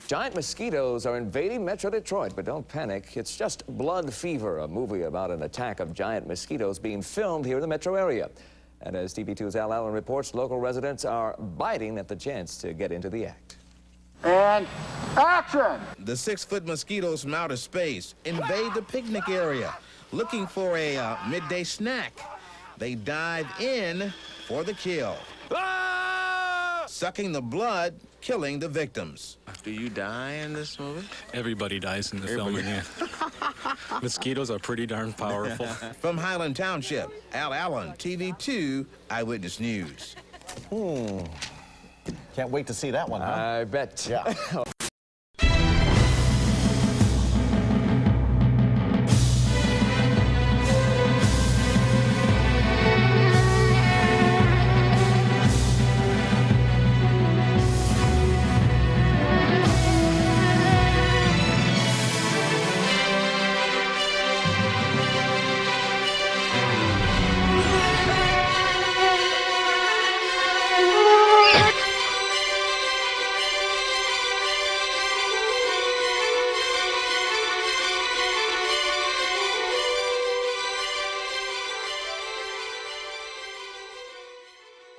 Giant mosquitoes are invading Metro Detroit, but don't panic. It's just Blood Fever, a movie about an attack of giant mosquitoes being filmed here in the metro area. And as TV2's Al Allen reports, local residents are biting at the chance to get into the act. And action! The 6-foot mosquitoes from outer space invade the picnic area, looking for a midday snack. They dive in for the kill. Sucking the blood, killing the victims. Do you die in this movie? Everybody dies in the film, yeah. Mosquitoes are pretty darn powerful. From Highland Township, Al Allen, TV2 Eyewitness News. Can't wait to see that one, huh? I bet. Yeah.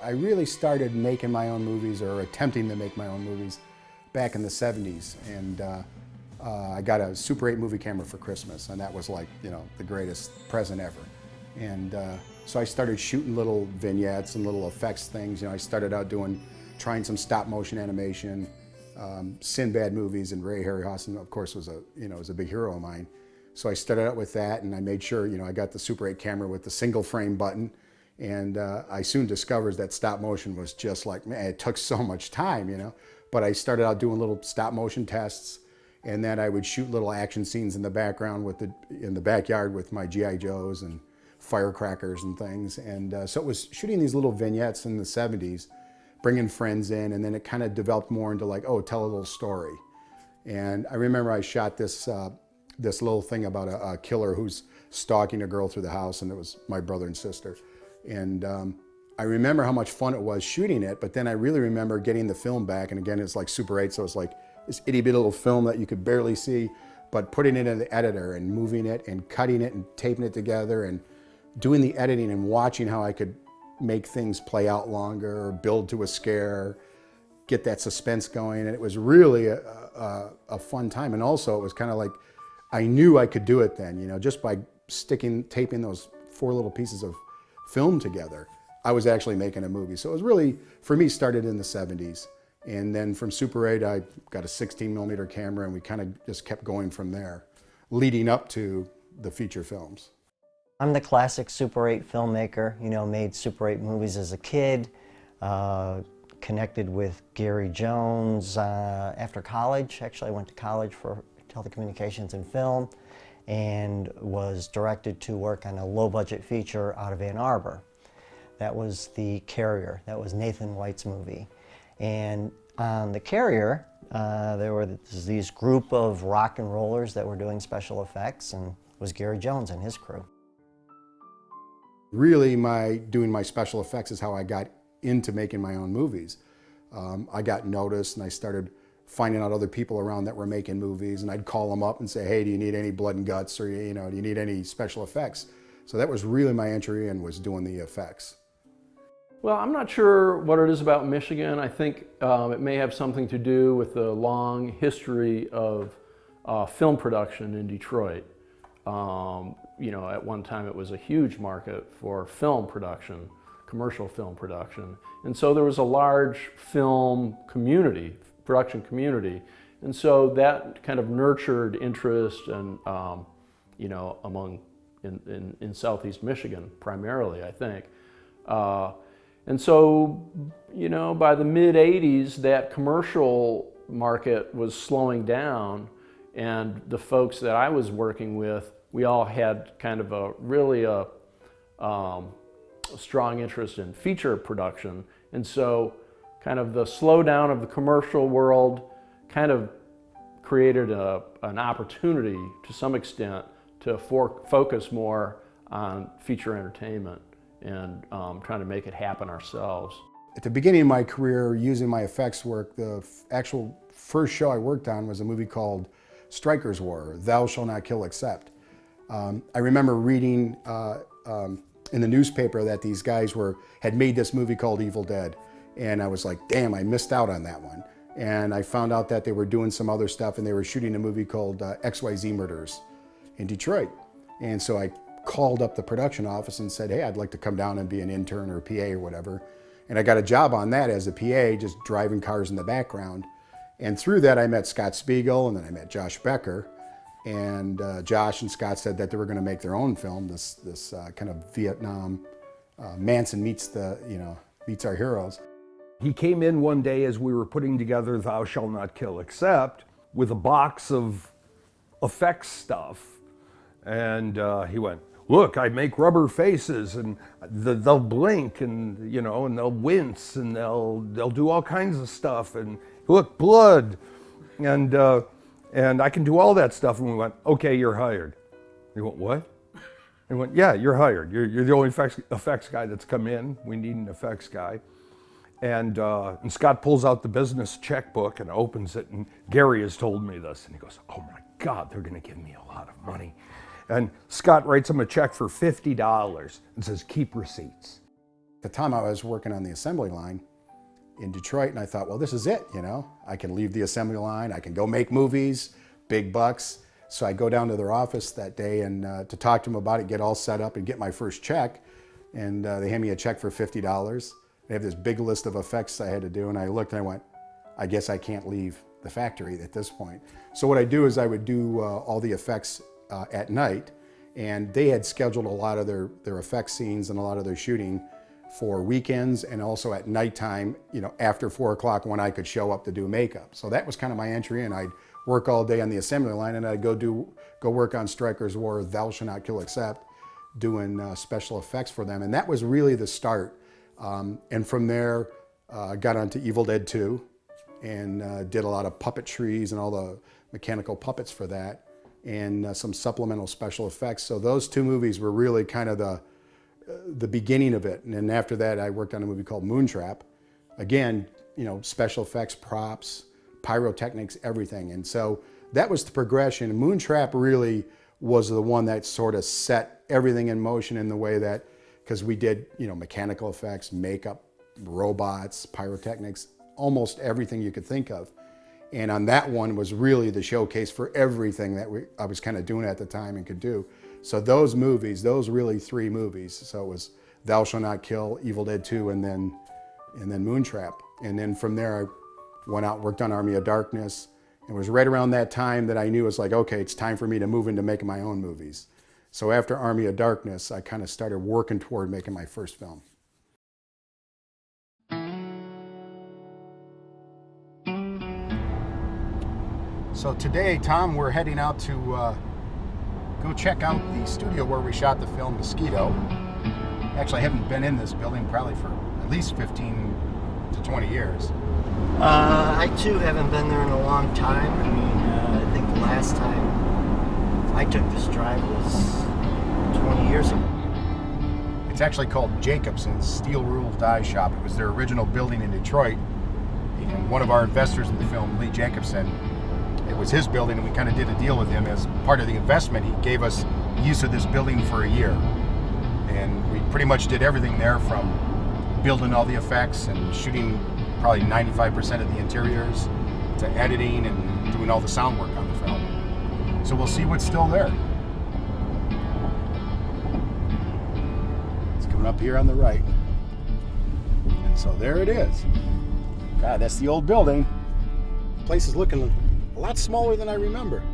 I really started making my own movies, or attempting to make my own movies, back in the 70s. And I got a Super 8 movie camera for Christmas, and that was like, you know, the greatest present ever. And so I started shooting little vignettes and little effects things. You know, I started out trying some stop motion animation, Sinbad movies, and Ray Harryhausen, of course, was a big hero of mine. So I started out with that, and I made sure, you know, I got the Super 8 camera with the single frame button. And I soon discovered that stop motion was just like, man, it took so much time, you know. But I started out doing little stop motion tests, and then I would shoot little action scenes in the background in the backyard with my G.I. Joes and firecrackers and things. And so it was shooting these little vignettes in the 70s, bringing friends in, and then it kind of developed more into like, oh, tell a little story. And I remember I shot this little thing about a killer who's stalking a girl through the house, and it was my brother and sister. And I remember how much fun it was shooting it, but then I really remember getting the film back, and again, it's like Super 8, so it's like this itty-bitty little film that you could barely see, but putting it in the editor and moving it and cutting it and taping it together and doing the editing and watching how I could make things play out longer or build to a scare, get that suspense going, and it was really a fun time. And also, it was kind of like, I knew I could do it then, you know, just by taping those 4 little pieces of film together, I was actually making a movie. So it was really, for me, started in the 70s. And then from Super 8, I got a 16mm camera, and we kind of just kept going from there, leading up to the feature films. I'm the classic Super 8 filmmaker, you know, made Super 8 movies as a kid, connected with Gary Jones after college. Actually, I went to college for telecommunications and film, and was directed to work on a low-budget feature out of Ann Arbor. That was The Carrier. That was Nathan White's movie. And on The Carrier, there were these group of rock and rollers that were doing special effects, and it was Gary Jones and his crew. Really, doing my special effects is how I got into making my own movies. I got noticed, and I started finding out other people around that were making movies, and I'd call them up and say, hey, do you need any blood and guts, or you know, do you need any special effects? So that was really my entry in, was doing the effects. Well, I'm not sure what it is about Michigan. I think it may have something to do with the long history of film production in Detroit. You know, at one time it was a huge market for film production, commercial film production. And so there was a large film community, production community, and so that kind of nurtured interest and you know, in Southeast Michigan primarily, I think. And so, you know, by the mid-'80s, that commercial market was slowing down, and the folks that I was working with, we all had kind of a strong interest in feature production, and so kind of the slowdown of the commercial world kind of created an opportunity to some extent to focus more on feature entertainment and trying to make it happen ourselves. At the beginning of my career, using my effects work, the actual first show I worked on was a movie called Striker's War, Thou Shall Not Kill Except. I remember reading in the newspaper that these guys had made this movie called Evil Dead. And I was like, damn, I missed out on that one. And I found out that they were doing some other stuff and they were shooting a movie called XYZ Murders in Detroit. And so I called up the production office and said, hey, I'd like to come down and be an intern or a PA or whatever. And I got a job on that as a PA, just driving cars in the background. And through that, I met Scott Spiegel, and then I met Josh Becker. And Josh and Scott said that they were going to make their own film, this kind of Vietnam, Manson meets our heroes. He came in one day as we were putting together Thou Shall Not Kill Except with a box of effects stuff. And he went, look, I make rubber faces and they'll blink and, you know, and they'll wince and they'll do all kinds of stuff. And look, blood. And I can do all that stuff. And we went, okay, you're hired. He went, what? He went, yeah, you're hired. You're the only effects guy that's come in. We need an effects guy. And Scott pulls out the business checkbook and opens it, and Gary has told me this. And he goes, oh my God, they're gonna give me a lot of money. And Scott writes him a check for $50 and says, keep receipts. At the time I was working on the assembly line in Detroit, and I thought, well, this is it, you know? I can leave the assembly line, I can go make movies, big bucks. So I go down to their office that day and to talk to them about it, get all set up and get my first check. And they hand me a check for $50. They have this big list of effects I had to do, and I looked and I went, I guess I can't leave the factory at this point. So what I do is I would do all the effects at night, and they had scheduled a lot of their effects scenes and a lot of their shooting for weekends and also at nighttime, you know, after 4 o'clock when I could show up to do makeup. So that was kind of my entry in. I'd work all day on the assembly line and I'd go work on Striker's War, Thou Shall Not Kill Except, doing special effects for them. And that was really the start. And from there, I got onto Evil Dead 2 and did a lot of puppetries and all the mechanical puppets for that, and some supplemental special effects. So those 2 movies were really kind of the beginning of it. And then after that, I worked on a movie called Moontrap. Again, you know, special effects, props, pyrotechnics, everything. And so that was the progression. Moontrap really was the one that sort of set everything in motion in the way that, because we did, you know, mechanical effects, makeup, robots, pyrotechnics, almost everything you could think of. And on that one was really the showcase for everything that I was kind of doing at the time and could do. So those movies, those really 3 movies. So it was Thou Shall Not Kill, Evil Dead 2, and then Moontrap. And then from there I went out, worked on Army of Darkness. It was right around that time that I knew it was like, okay, it's time for me to move into making my own movies. So after Army of Darkness, I kind of started working toward making my first film. So today, Tom, we're heading out to go check out the studio where we shot the film Mosquito. Actually, I haven't been in this building probably for at least 15 to 20 years. I too haven't been there in a long time. I mean, I think the last time I took this drive was 20 years ago. It's actually called Jacobson's Steel Rule Die Shop. It was their original building in Detroit. And one of our investors in the film, Lee Jacobson, it was his building, and we kind of did a deal with him. As part of the investment, he gave us use of this building for a year. And we pretty much did everything there, from building all the effects and shooting probably 95% of the interiors to editing and doing all the sound work on the film. So we'll see what's still there. It's coming up here on the right. And so there it is. God, that's the old building. The place is looking a lot smaller than I remember.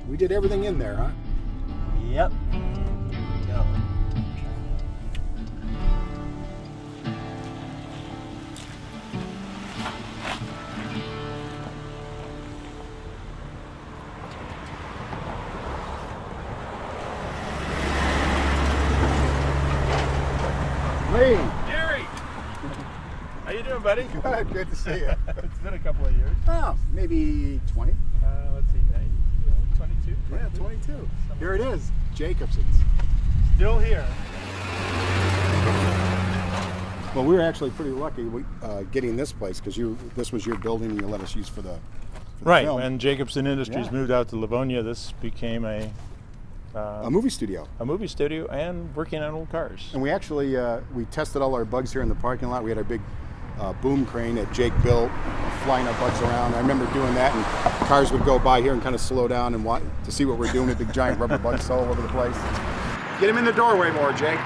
We did everything in there, huh? Yep. Go. Lee! Gary! How you doing, buddy? Good to see you. It's been a couple of years. Oh, maybe 20? Let's see, 22? Yeah, 22. Here it is, Jacobson's. Still here. Well, we were actually pretty lucky getting this place because this was your building and you let us use for the Right. film. When Jacobson Industries Yeah. moved out to Livonia, this became a movie studio. a movie studio and working on old cars. And we actually we tested all our bugs here in the parking lot. We had our big boom crane that Jake built, flying our bugs around. I remember doing that, and cars would go by here and kind of slow down and to see what we're doing with big giant rubber bugs all over the place. Get him in the doorway more, Jake.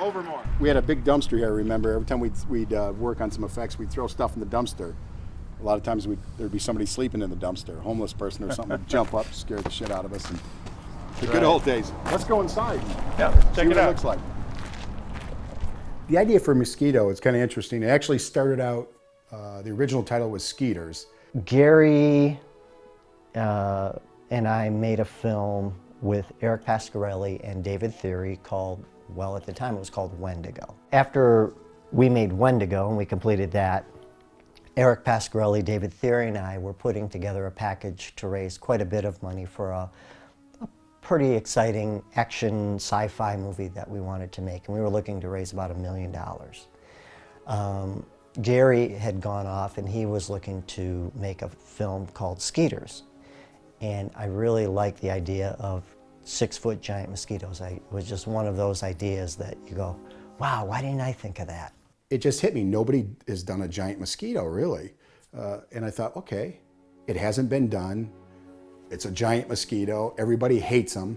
Over more. We had a big dumpster here, remember? Every time we'd work on some effects, we'd throw stuff in the dumpster. A lot of times there'd be somebody sleeping in the dumpster, a homeless person or something would jump up, scare the shit out of us. And the good old days. Let's go inside. Yeah, See check what it out. looks like. The idea for Mosquito is kind of interesting. It actually started out, the original title was Skeeters. Gary and I made a film with Eric Pasquarelli and David Theory called, well, at the time it was called Wendigo. After we made Wendigo and we completed that, Eric Pasquarelli, David Theory, and I were putting together a package to raise quite a bit of money for a pretty exciting action sci-fi movie that we wanted to make, and we were looking to raise about $1 million. Gary had gone off and he was looking to make a film called Skeeters, and I really liked the idea of 6-foot giant mosquitoes. It was just one of those ideas that you go, wow, why didn't I think of that? It just hit me. Nobody has done a giant mosquito, really. And I thought, okay, it hasn't been done. It's a giant mosquito. Everybody hates them.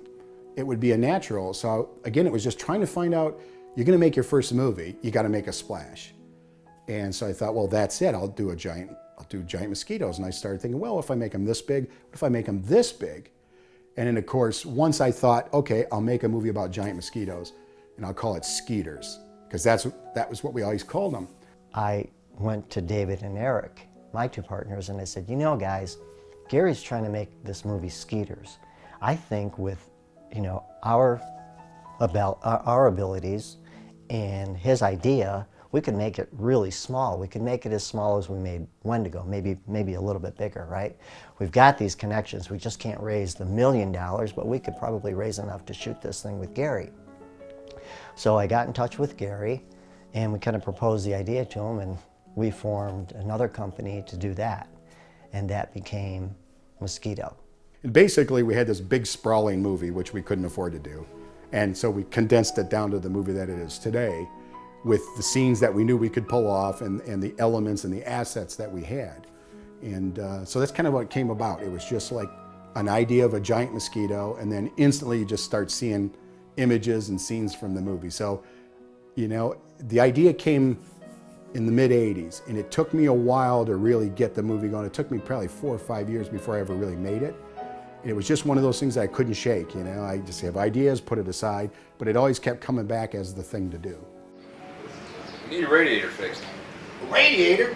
It would be a natural. So again, it was just trying to find out, you're going to make your first movie, you got to make a splash. And so I thought, well, that's it. I'll do giant mosquitoes. And I started thinking, well, if I make them this big, what if I make them this big? And then, of course, once I thought, okay, I'll make a movie about giant mosquitoes, and I'll call it Skeeters, because that was what we always called them. I went to David and Eric, my two partners, and I said, you know, guys, Gary's trying to make this movie Skeeters. I think with, our abilities and his idea, we could make it really small. We could make it as small as we made Wendigo, maybe a little bit bigger, right? We've got these connections. We just can't raise the $1 million, but we could probably raise enough to shoot this thing with Gary. So I got in touch with Gary, and we kind of proposed the idea to him, and we formed another company to do that, and that became Mosquito. And basically, we had this big sprawling movie, which we couldn't afford to do. And so we condensed it down to the movie that it is today, with the scenes that we knew we could pull off and the elements and the assets that we had. And so that's kind of what came about. It was just like an idea of a giant mosquito, and then instantly you just start seeing images and scenes from the movie. So, the idea came in the mid-'80s, and it took me a while to really get the movie going. It took me probably 4 or 5 years before I ever really made it. And it was just one of those things that I couldn't shake, I just have ideas, put it aside, but it always kept coming back as the thing to do. You need a radiator fixed. A radiator?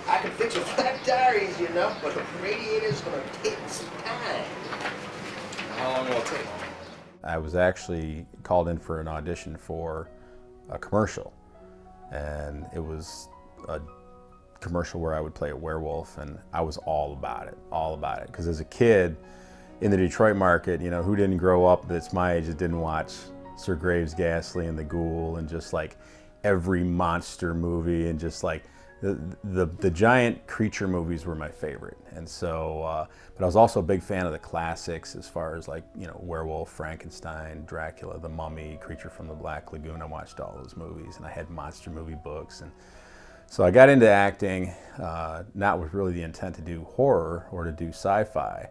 I can fix a flat tire easy enough, but a radiator's gonna take some time. How long will it take? I was actually called in for an audition for a commercial, and it was a commercial where I would play a werewolf, and I was all about it. Because as a kid in the Detroit market, who didn't grow up that's my age that didn't watch Sir Graves' Ghastly and The Ghoul and just like every monster movie, and just like the giant creature movies were my favorite. And so, but I was also a big fan of the classics as far as like, Werewolf, Frankenstein, Dracula, The Mummy, Creature from the Black Lagoon. I watched all those movies, and I had monster movie books. And so I got into acting, not with really the intent to do horror or to do sci-fi.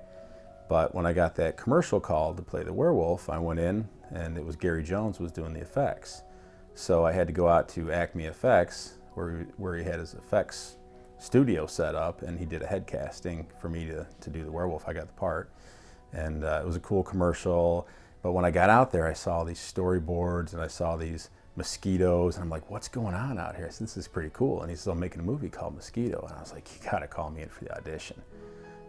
But when I got that commercial call to play the werewolf, I went in, and it was Gary Jones was doing the effects. So I had to go out to Acme Effects, where he had his effects studio set up, and he did a head casting for me to do the werewolf. I got the part, and it was a cool commercial. But when I got out there, I saw these storyboards, and I saw these mosquitoes, and I'm like, what's going on out here? This is pretty cool. And he said, I'm making a movie called Mosquito. And I was like, you gotta call me in for the audition.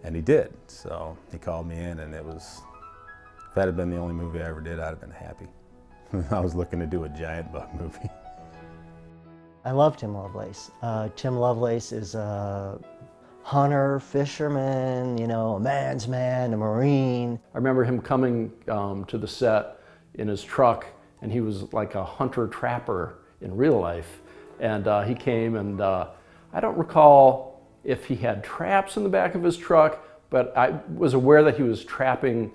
And he did. So he called me in, and if that had been the only movie I ever did, I'd have been happy. I was looking to do a giant bug movie. I love Tim Lovelace. Tim Lovelace is a hunter, fisherman, a man's man, a Marine. I remember him coming to the set in his truck, and he was like a hunter-trapper in real life. And he came, and I don't recall if he had traps in the back of his truck, but I was aware that he was trapping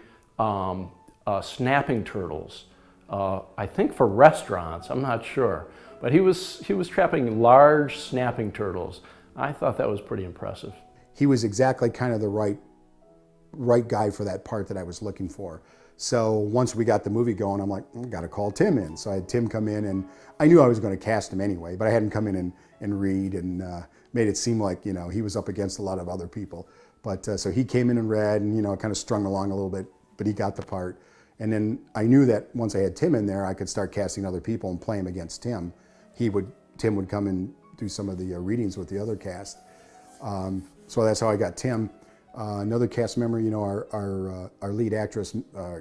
snapping turtles. I think for restaurants, I'm not sure. But he was trapping large snapping turtles. I thought that was pretty impressive. He was exactly kind of the right guy for that part that I was looking for. So once we got the movie going, I'm like, I gotta call Tim in. So I had Tim come in, and I knew I was gonna cast him anyway, but I had him come in and read, and made it seem like, you know, he was up against a lot of other people. But so he came in and read, and, you know, kind of strung along a little bit, but he got the part. And then I knew that once I had Tim in there, I could start casting other people and play him against Tim. Tim would come and do some of the readings with the other cast. So that's how I got Tim. Another cast member, you know, our lead actress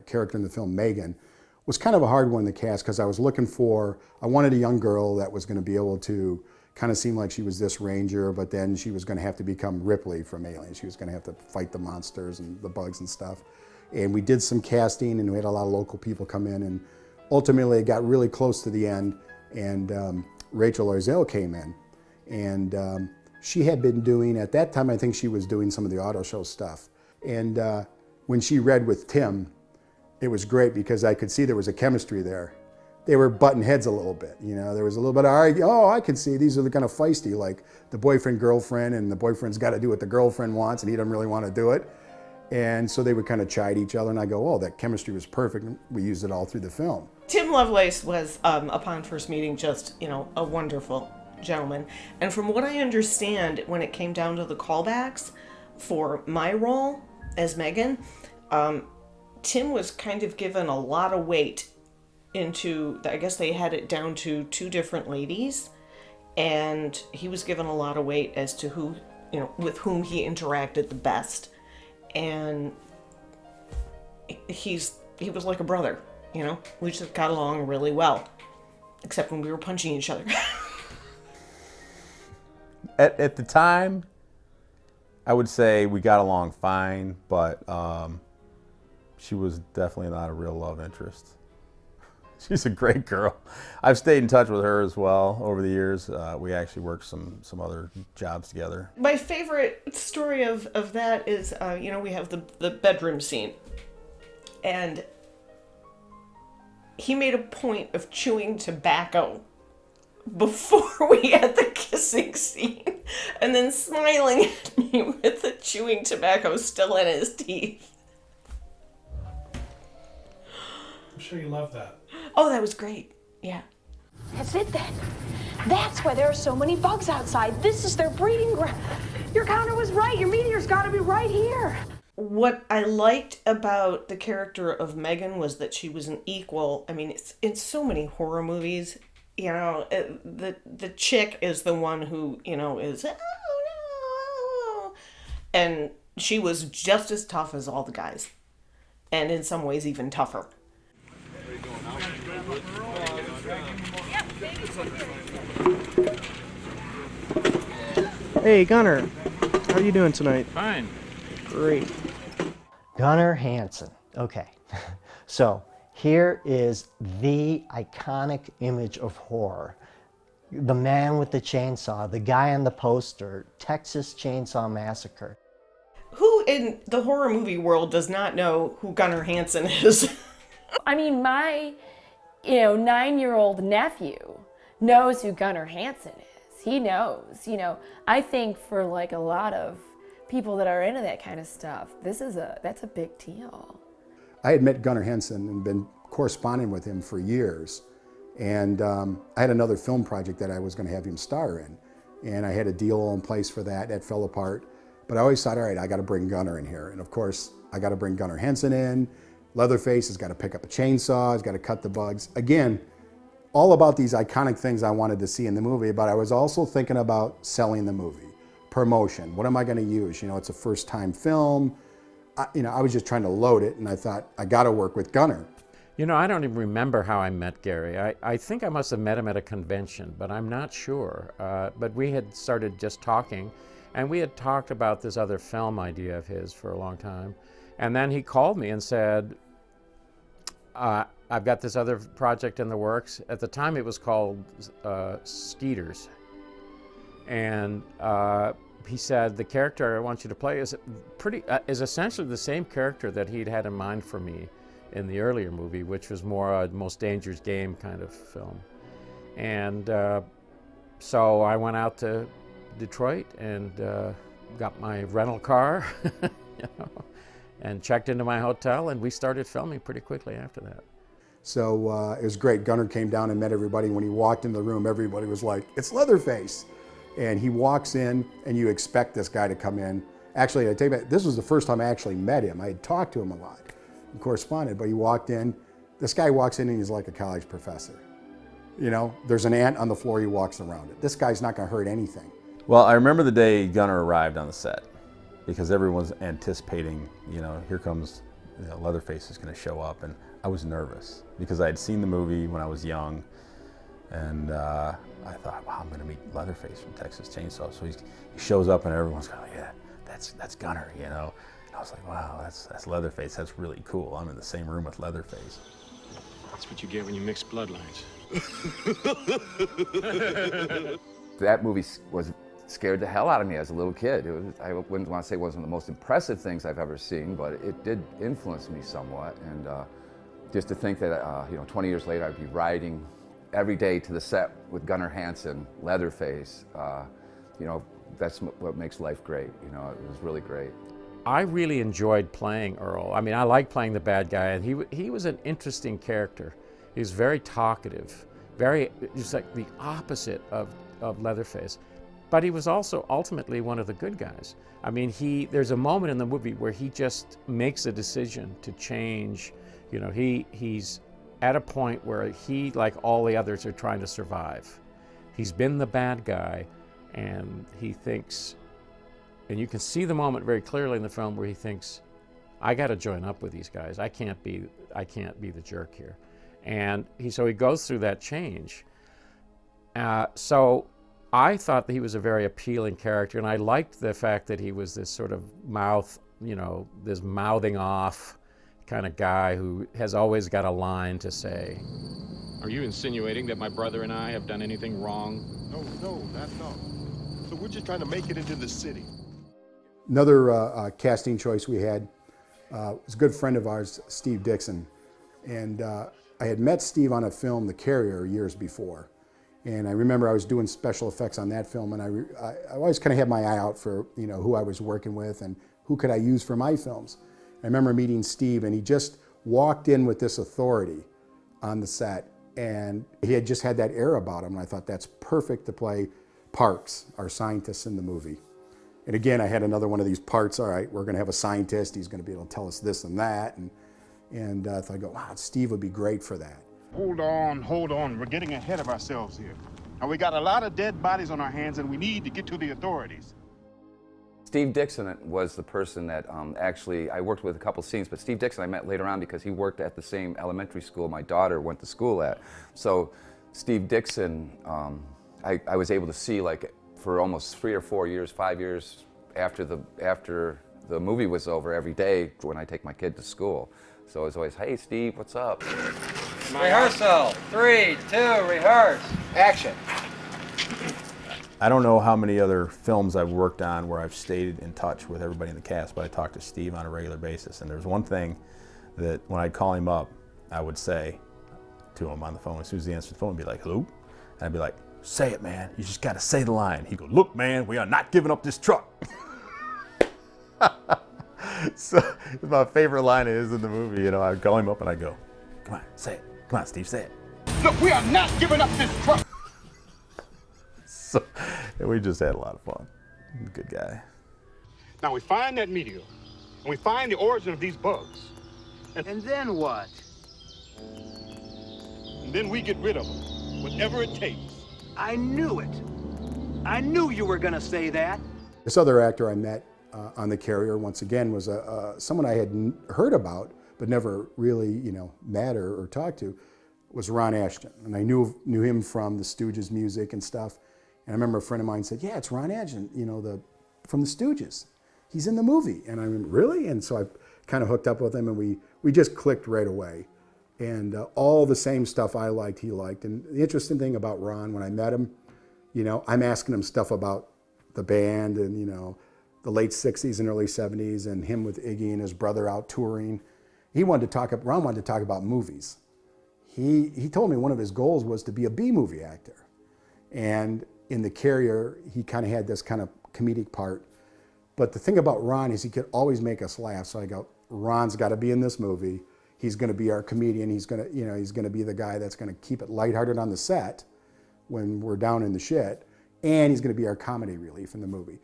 character in the film, Megan, was kind of a hard one to cast because I wanted a young girl that was going to be able to kind of seem like she was this ranger, but then she was going to have to become Ripley from Alien. She was going to have to fight the monsters and the bugs and stuff. And we did some casting, and we had a lot of local people come in, and ultimately it got really close to the end, and Rachel Orzell came in. And she had been doing, at that time, I think she was doing some of the auto show stuff. And when she read with Tim, it was great because I could see there was a chemistry there. They were butting heads a little bit, you know. There was a little bit of, oh, I can see these are the kind of feisty, like the boyfriend-girlfriend, and the boyfriend's got to do what the girlfriend wants, and he doesn't really want to do it. And so they would kind of chide each other, and I go, oh, that chemistry was perfect. And we used it all through the film. Tim Lovelace was, upon first meeting, just, you know, a wonderful gentleman. And from what I understand, when it came down to the callbacks for my role as Megan, Tim was kind of given a lot of weight into, I guess they had it down to 2 different ladies, and he was given a lot of weight as to who, you know, with whom he interacted the best. And he was like a brother, you know? We just got along really well, except when we were punching each other. At the time, I would say we got along fine, but she was definitely not a real love interest. She's a great girl. I've stayed in touch with her as well over the years. We actually worked some other jobs together. My favorite story of that is, you know, we have the bedroom scene. And he made a point of chewing tobacco before we had the kissing scene, and then smiling at me with the chewing tobacco still in his teeth. I'm sure you love that. Oh, that was great. Yeah. That's it then. That's why there are so many bugs outside. This is their breeding ground. Your counter was right. Your meteor's got to be right here. What I liked about the character of Megan was that she was an equal. I mean, it's in so many horror movies, you know, the chick is the one who, you know, is, oh no, and she was just as tough as all the guys, and in some ways even tougher. Hey, Gunnar. How are you doing tonight? Fine. Great. Gunnar Hansen. Okay. So here is the iconic image of horror. The man with the chainsaw, the guy on the poster, Texas Chainsaw Massacre. Who in the horror movie world does not know who Gunnar Hansen is? I mean, my, 9-year-old nephew knows who Gunnar Hansen is. He knows, I think for like a lot of people that are into that kind of stuff, that's a big deal. I had met Gunnar Hansen and been corresponding with him for years. And I had another film project that I was going to have him star in. And I had a deal in place for that. That fell apart. But I always thought, all right, I got to bring Gunnar in here. And of course, I got to bring Gunnar Hansen in. Leatherface has got to pick up a chainsaw, has got to cut the bugs. Again, all about these iconic things I wanted to see in the movie, but I was also thinking about selling the movie, promotion. What am I going to use? It's a first-time film. I was just trying to load it, and I thought, I got to work with Gunnar. I don't even remember how I met Gary. I think I must have met him at a convention, but I'm not sure. But we had started just talking, and we had talked about this other film idea of his for a long time. And then he called me and said, I've got this other project in the works. At the time it was called Skeeters. And he said, the character I want you to play is essentially the same character that he'd had in mind for me in the earlier movie, which was more a Most Dangerous Game kind of film. And so I went out to Detroit and got my rental car, you know, and checked into my hotel, and we started filming pretty quickly after that. So it was great. Gunnar came down and met everybody. When he walked into the room, everybody was like, "It's Leatherface." And he walks in, and you expect this guy to come in. Actually, I tell you, this was the first time I actually met him. I had talked to him a lot and corresponded, but he walked in. This guy walks in, and he's like a college professor. You know, there's an ant on the floor, he walks around it. This guy's not gonna hurt anything. Well, I remember the day Gunnar arrived on the set, because everyone's anticipating, you know, here comes, you know, Leatherface is gonna show up, and I was nervous because I had seen the movie when I was young, and I thought, wow, I'm gonna meet Leatherface from Texas Chainsaw. So he shows up, and everyone's kind of like, yeah, that's Gunnar, you know. And I was like, wow, that's Leatherface. That's really cool. I'm in the same room with Leatherface. That's what you get when you mix bloodlines. That movie scared the hell out of me as a little kid. I wouldn't want to say it wasn't the most impressive things I've ever seen, but it did influence me somewhat. And just to think that, you know, 20 years later, I'd be riding every day to the set with Gunnar Hansen, Leatherface, you know, that's what makes life great. You know, it was really great. I really enjoyed playing Earl. I mean, I liked playing the bad guy, and he was an interesting character. He was very talkative, just like the opposite of Leatherface. But he was also ultimately one of the good guys. I mean, there's a moment in the movie where he just makes a decision to change. You know, he's at a point where he, like all the others, are trying to survive. He's been the bad guy, and he thinks, and you can see the moment very clearly in the film where he thinks, I got to join up with these guys. I can't be the jerk here. And so he goes through that change. So I thought that he was a very appealing character, and I liked the fact that he was this sort of this mouthing off kind of guy who has always got a line to say. Are you insinuating that my brother and I have done anything wrong? No, not at all. So we're just trying to make it into the city. Another casting choice we had was a good friend of ours, Steve Dixon. And I had met Steve on a film, The Carrier, years before. And I remember I was doing special effects on that film, and I always kind of had my eye out for, you know, who I was working with and who could I use for my films. I remember meeting Steve, and he just walked in with this authority on the set, and he had just had that air about him, and I thought that's perfect to play Parks, our scientist in the movie. And again, I had another one of these parts. All right, we're going to have a scientist. He's going to be able to tell us this and that, and so I go, wow, Steve would be great for that. Hold on. We're getting ahead of ourselves here. Now, we got a lot of dead bodies on our hands, and we need to get to the authorities. Steve Dixon was the person that actually, I worked with a couple scenes, but Steve Dixon I met later on because he worked at the same elementary school my daughter went to school at. So Steve Dixon, I was able to see like for almost 3 or 4 years, 5 years after the movie was over every day when I take my kid to school. So it was always, hey Steve, what's up? Rehearsal. 3, 2, rehearse. Action. I don't know how many other films I've worked on where I've stayed in touch with everybody in the cast, but I talk to Steve on a regular basis. And there's one thing that when I'd call him up, I would say to him on the phone, as soon as he answered the phone, he'd be like, hello? And I'd be like, say it, man. You just got to say the line. He'd go, look, man, we are not giving up this truck. So my favorite line is in the movie, you know, I'd call him up and I'd go, come on, say it. Come on, Steve, say it. Look, we are not giving up this truck. So and we just had a lot of fun. Good guy. Now we find that meteor, and we find the origin of these bugs. And then what? And then we get rid of them, whatever it takes. I knew it. I knew you were gonna say that. This other actor I met on The Carrier, once again, was someone I had heard about, but never really, you know, met or talked to, was Ron Ashton. And I knew him from the Stooges music and stuff. And I remember a friend of mine said, yeah, it's Ron Ashton, you know, from the Stooges. He's in the movie. And I went, really? And so I kind of hooked up with him, and we just clicked right away. And all the same stuff I liked, he liked. And the interesting thing about Ron, when I met him, you know, I'm asking him stuff about the band and, you know, the late 60s and early 70s and him with Iggy and his brother out touring. Ron wanted to talk about movies. He told me one of his goals was to be a B-movie actor. And in The Carrier, he kind of had this kind of comedic part. But the thing about Ron is he could always make us laugh. So I go, Ron's got to be in this movie. He's going to be our comedian. He's going to, you know, he's going to be the guy that's going to keep it lighthearted on the set when we're down in the shit. And he's going to be our comedy relief in the movie.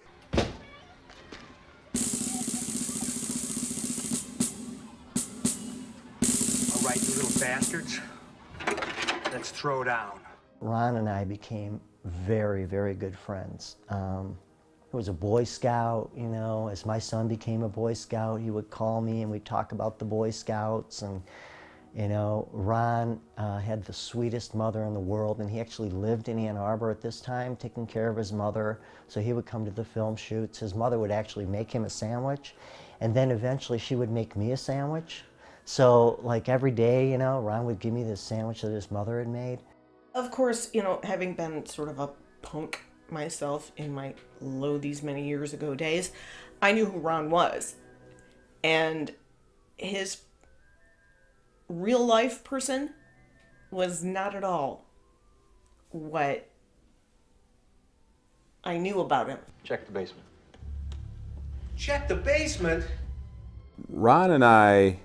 All right, you little bastards. Let's throw down. Ron and I became very, very good friends. He was a Boy Scout, you know. As my son became a Boy Scout, he would call me and we'd talk about the Boy Scouts. And, you know, Ron had the sweetest mother in the world, and he actually lived in Ann Arbor at this time, taking care of his mother. So he would come to the film shoots. His mother would actually make him a sandwich, and then eventually she would make me a sandwich. So, like, every day, you know, Ron would give me this sandwich that his mother had made. Of course, you know, having been sort of a punk myself in my these many years ago days, I knew who Ron was. And his real life person was not at all what I knew about him. Check the basement. Check the basement? Ron and I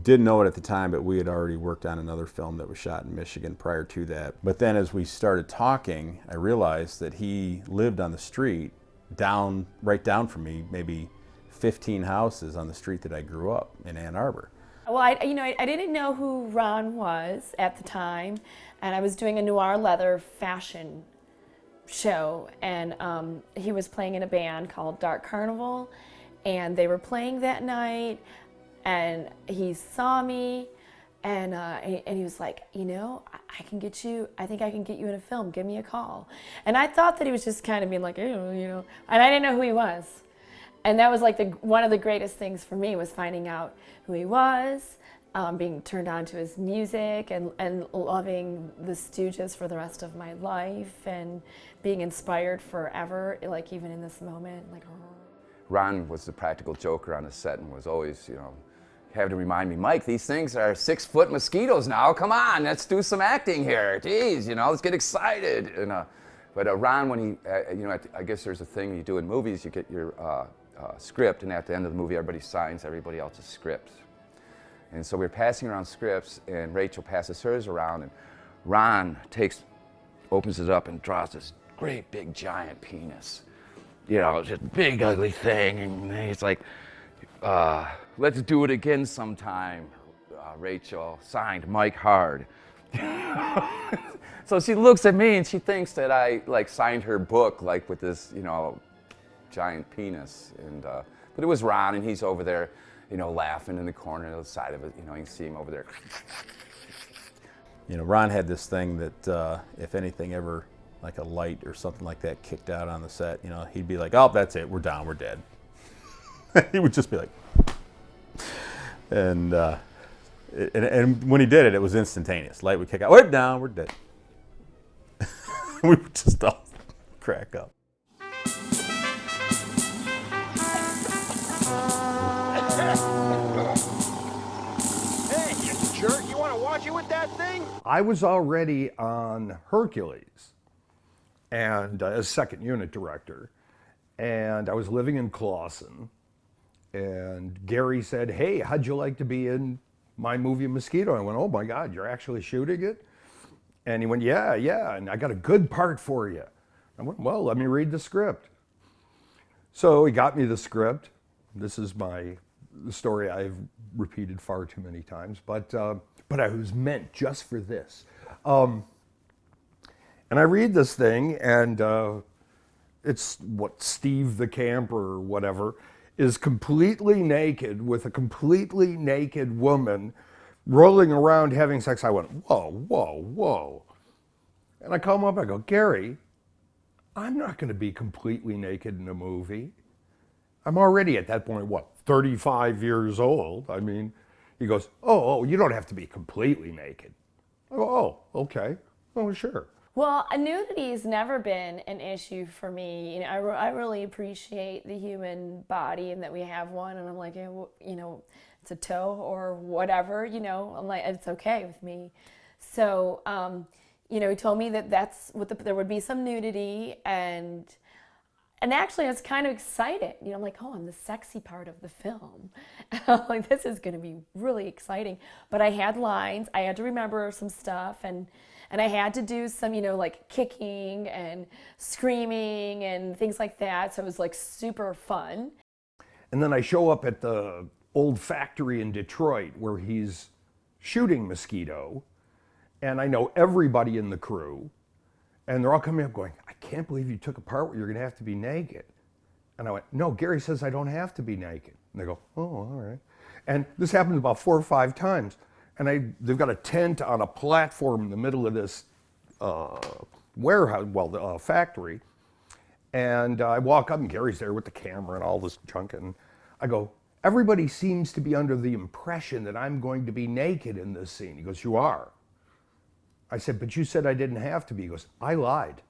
didn't know it at the time, but we had already worked on another film that was shot in Michigan prior to that. But then as we started talking, I realized that he lived on the street right down from me, maybe 15 houses on the street that I grew up in Ann Arbor. Well, I didn't know who Ron was at the time, and I was doing a noir leather fashion show, and he was playing in a band called Dark Carnival, and they were playing that night. And he saw me, and he was like, you know, I think I can get you in a film, give me a call. And I thought that he was just kind of being like, ew, you know, and I didn't know who he was. And that was like one of the greatest things for me, was finding out who he was, being turned on to his music, and loving the Stooges for the rest of my life, and being inspired forever, like even in this moment. Like, Ron was the practical joker on the set and was always, you know, having to remind me, Mike, these things are 6-foot mosquitoes now. Come on, let's do some acting here. Jeez, you know, let's get excited. And, but Ron, when he, you know, I guess there's a thing you do in movies, you get your script, and at the end of the movie, everybody signs everybody else's script. And so we were passing around scripts, and Rachel passes hers around, and Ron opens it up and draws this great big giant penis. You know, just big ugly thing, and he's like, let's do it again sometime, Rachel. Signed, Mike Hard. So she looks at me and she thinks that I like signed her book like with this, you know, giant penis. And but it was Ron, and he's over there, you know, laughing in the corner on the side of it. You know, you can see him over there. You know, Ron had this thing that if anything ever, like a light or something like that, kicked out on the set, you know, he'd be like, oh, that's it, we're down, we're dead. He would just be like, and when he did it, it was instantaneous. Light would kick out, we're down, we're dead. We would just all crack up. Hey, you jerk, you want to watch it with that thing? I was already on Hercules, and as second unit director, and I was living in Clawson. And Gary said, hey, how'd you like to be in my movie Mosquito? I went, oh my God, you're actually shooting it? And he went, yeah, and I got a good part for you. I went, well, let me read the script. So he got me the script. This is the story I've repeated far too many times, but I was meant just for this. And I read this thing, and it's what Steve the camper or whatever is completely naked with a completely naked woman rolling around having sex. I went, whoa. And I call him up, I go, Gary, I'm not going to be completely naked in a movie. I'm already at that point, 35 years old. I mean, He goes, oh, you don't have to be completely naked. I go, oh, okay. Oh, sure. Well, nudity's never been an issue for me. You know, I really appreciate the human body and that we have one. And I'm like, you know, it's a toe or whatever. You know, I'm like, it's okay with me. So, you know, he told me that there would be some nudity, and actually I was kind of excited. You know, I'm like, oh, I'm the sexy part of the film. Like, this is going to be really exciting. But I had lines. I had to remember some stuff, and I had to do some, you know, like kicking and screaming and things like that. So it was like super fun. And then I show up at the old factory in Detroit where he's shooting Mosquito, and I know everybody in the crew, and they're all coming up going, I can't believe you took a part where you're going to have to be naked. And I went, no, Gary says I don't have to be naked. And they go, oh, all right. And this happened about 4 or 5 times. And they've got a tent on a platform in the middle of this warehouse, well, the factory. And I walk up, and Gary's there with the camera and all this junk. And I go, everybody seems to be under the impression that I'm going to be naked in this scene. He goes, you are. I said, but you said I didn't have to be. He goes, I lied.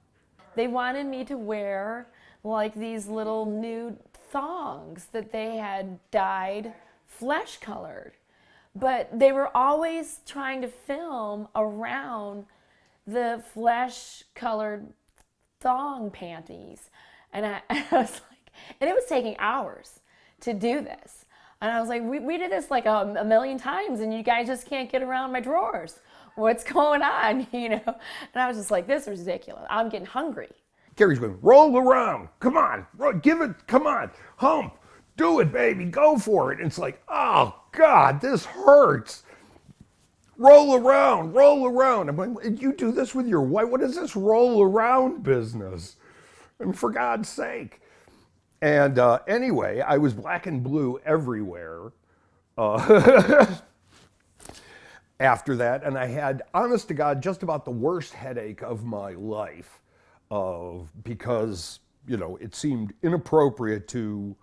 They wanted me to wear like these little nude thongs that they had dyed flesh colored. But they were always trying to film around the flesh-colored thong panties. And I was like, and it was taking hours to do this. And I was like, we did this like a million times, and you guys just can't get around my drawers. What's going on, you know? And I was just like, this is ridiculous. I'm getting hungry. Gary's going, roll around. Come on, give it, come on, hump. Do it, baby, go for it. And it's like, oh, God, this hurts. Roll around, roll around. I'm like, you do this with your wife? What is this roll around business? I mean, for God's sake. And anyway, I was black and blue everywhere after that. And I had, honest to God, just about the worst headache of my life because, you know, it seemed inappropriate to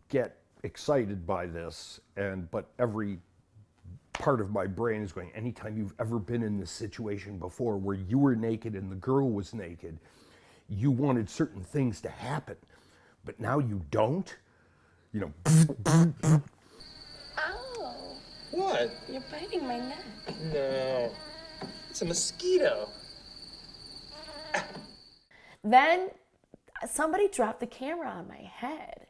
get excited by this, but every part of my brain is going, anytime you've ever been in this situation before where you were naked and the girl was naked, you wanted certain things to happen, but now you don't, you know. Ow. What? You're biting my neck. No. It's a mosquito. Then somebody dropped the camera on my head,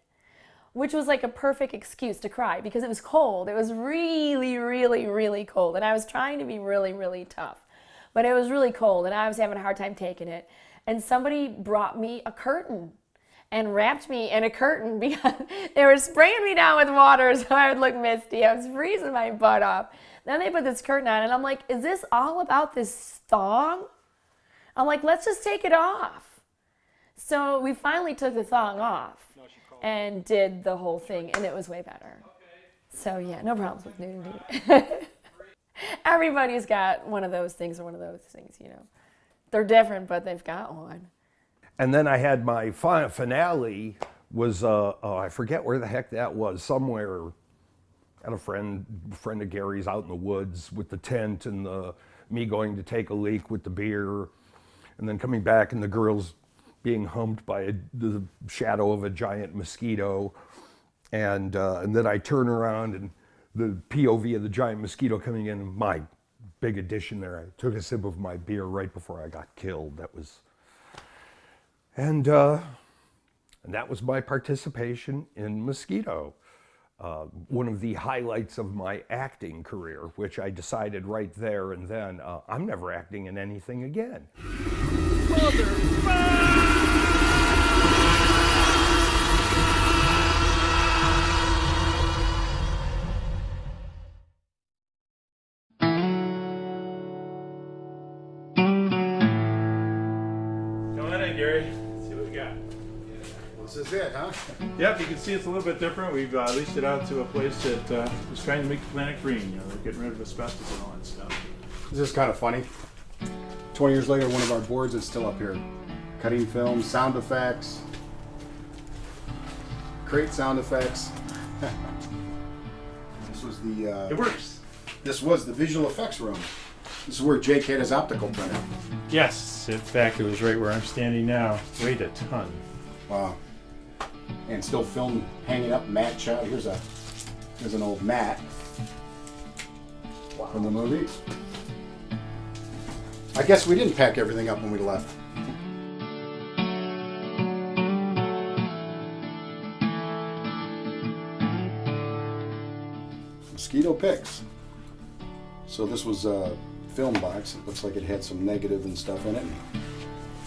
which was like a perfect excuse to cry because it was cold. It was really, really, really cold. And I was trying to be really, really tough. But it was really cold, and I was having a hard time taking it. And somebody brought me a curtain and wrapped me in a curtain because they were spraying me down with water so I would look misty. I was freezing my butt off. Then they put this curtain on, and I'm like, is this all about this thong? I'm like, let's just take it off. So we finally took the thong off and did the whole thing, and it was way better. So yeah, no problems with nudity. Everybody's got one of those things or one of those things, you know. They're different, but they've got one. And then I had my finale was, I forget where the heck that was, somewhere. I had a friend of Gary's out in the woods with the tent and me going to take a leak with the beer, and then coming back and the girls being humped by the shadow of a giant mosquito. And then I turn around and the POV of the giant mosquito coming in, my big addition there. I took a sip of my beer right before I got killed. That was, and that was my participation in Mosquito. One of the highlights of my acting career, which I decided right there and then, I'm never acting in anything again. Come on in, Gary. Let's see what we got. This is it, huh? Yep, you can see it's a little bit different. We've leased it out to a place that was trying to make the planet green. You know, they're getting rid of asbestos and all that stuff. This is kind of funny. 20 years later, one of our boards is still up here. Cutting film, sound effects, create sound effects. This was the. It works. This was the visual effects room. This is where Jake had his optical printer. Yes, in fact, it was right where I'm standing now. Weighed a ton. Wow. And still film hanging up, mat shot. Here's an old mat from the movie. I guess we didn't pack everything up when we left. Mosquito pics. So this was a film box. It looks like it had some negative and stuff in it.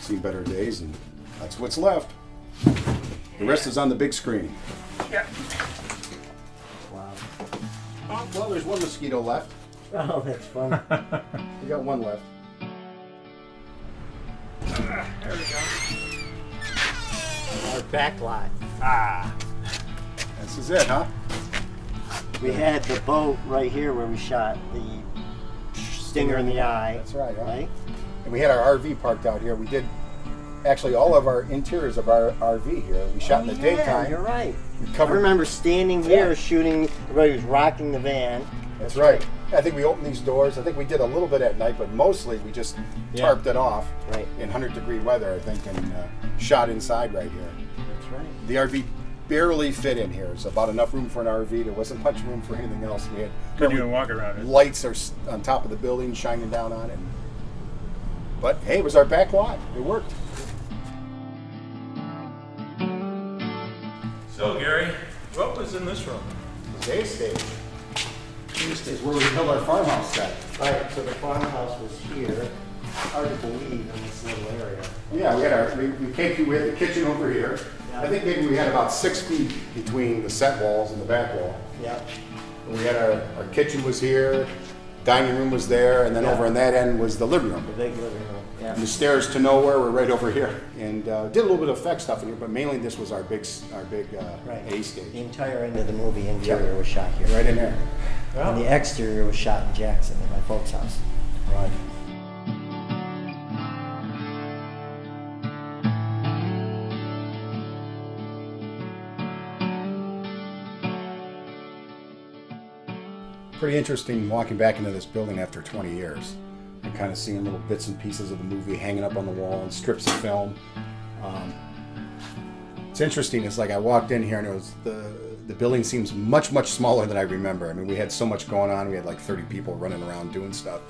Seen better days, and that's what's left. The rest is on the big screen. Yeah. Wow. Oh, well, there's one mosquito left. Oh, that's fun. We got one left. There we go. Our back lot. Ah. This is it, huh? We had the boat right here where we shot the stinger in the eye. That's right, huh? Right? And we had our RV parked out here. We did actually all of our interiors of our RV here. We shot in the daytime. You're right. We I covered. remember standing here Yeah. shooting. Everybody was rocking the van. That's right. I think we opened these doors. I think we did a little bit at night, but mostly we just tarped it off Right. in 100-degree weather, I think, and shot inside right here. That's right. The RV barely fit in here. It's about enough room for an RV. There wasn't much room for anything else. We had Couldn't even walk around it. lights are on top of the building shining down on it. But hey, it was our back lot. It worked. So, Gary, what was in this room? The day stage. This is where we built our farmhouse set. Right, so the farmhouse was here. Hard to believe in this little area. Yeah, we came through. We had the kitchen over here. Yeah. I think maybe we had about 6 feet between the set walls and the back wall. Yeah. And we had our kitchen was here, dining room was there, and then over on that end was the living room. The big living room. Yeah. And the stairs to nowhere were right over here. And did a little bit of effect stuff in here, but mainly this was our big Right. A stage. The entire end of the movie interior was shot here. Right in there. And the exterior was shot in Jackson at my folks' house. Right. Pretty interesting walking back into this building after 20 years and kind of seeing little bits and pieces of the movie hanging up on the wall and strips of film. It's interesting. It's like I walked in here and it was the building seems much smaller than I remember. I mean, we had so much going on. We had like 30 people running around doing stuff.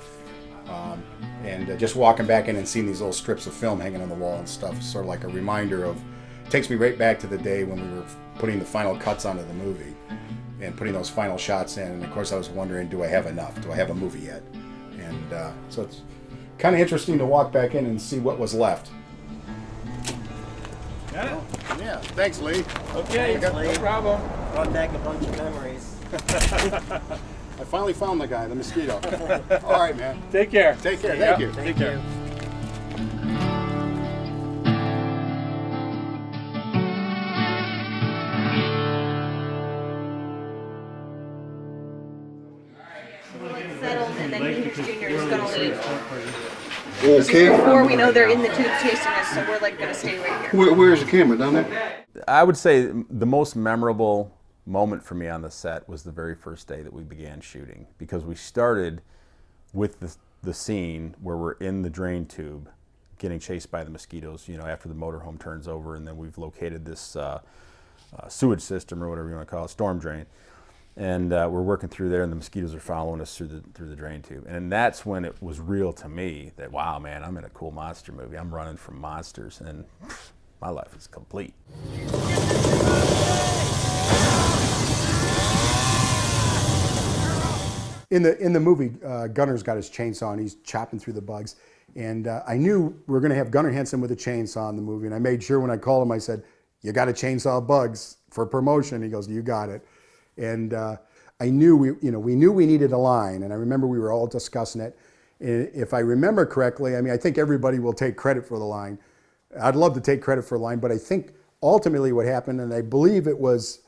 And just walking back in and seeing these little strips of film hanging on the wall and stuff is sort of like a reminder of, takes me right back to the day when we were putting the final cuts onto the movie and putting those final shots in. And of course I was wondering, do I have enough? Do I have a movie yet? And so it's kind of interesting to walk back in and see what was left. Got it? Yeah, thanks, Lee. Okay, Thanks, Lee. no problem. Brought back a bunch of memories. I finally found the guy, the mosquito. All right, man. Take care. Take care. Yeah. Thank you. Take care. Settled, and then Hughes Jr. is going to leave. Okay. Before we know they're in the tube chasing us, so we're like going to stay right here. Where's the camera? Down there? I would say the most memorable moment for me on the set was the very first day that we began shooting, because we started with the scene where we're in the drain tube getting chased by the mosquitoes, you know, after the motorhome turns over, and then we've located this sewage system or whatever you want to call it, storm drain. And we're working through there, and the mosquitoes are following us through the drain tube. And that's when it was real to me that, wow, man, I'm in a cool monster movie. I'm running from monsters, and my life is complete. In the movie, Gunner's got his chainsaw and he's chopping through the bugs. And I knew we were going to have Gunnar Hansen with a chainsaw in the movie. And I made sure when I called him, I said, "You got to chainsaw bugs for promotion." He goes, "You got it." And I knew we knew we needed a line. And I remember we were all discussing it. And if I remember correctly, I mean, I think everybody will take credit for the line. I'd love to take credit for the line, but I think ultimately what happened, and I believe it was,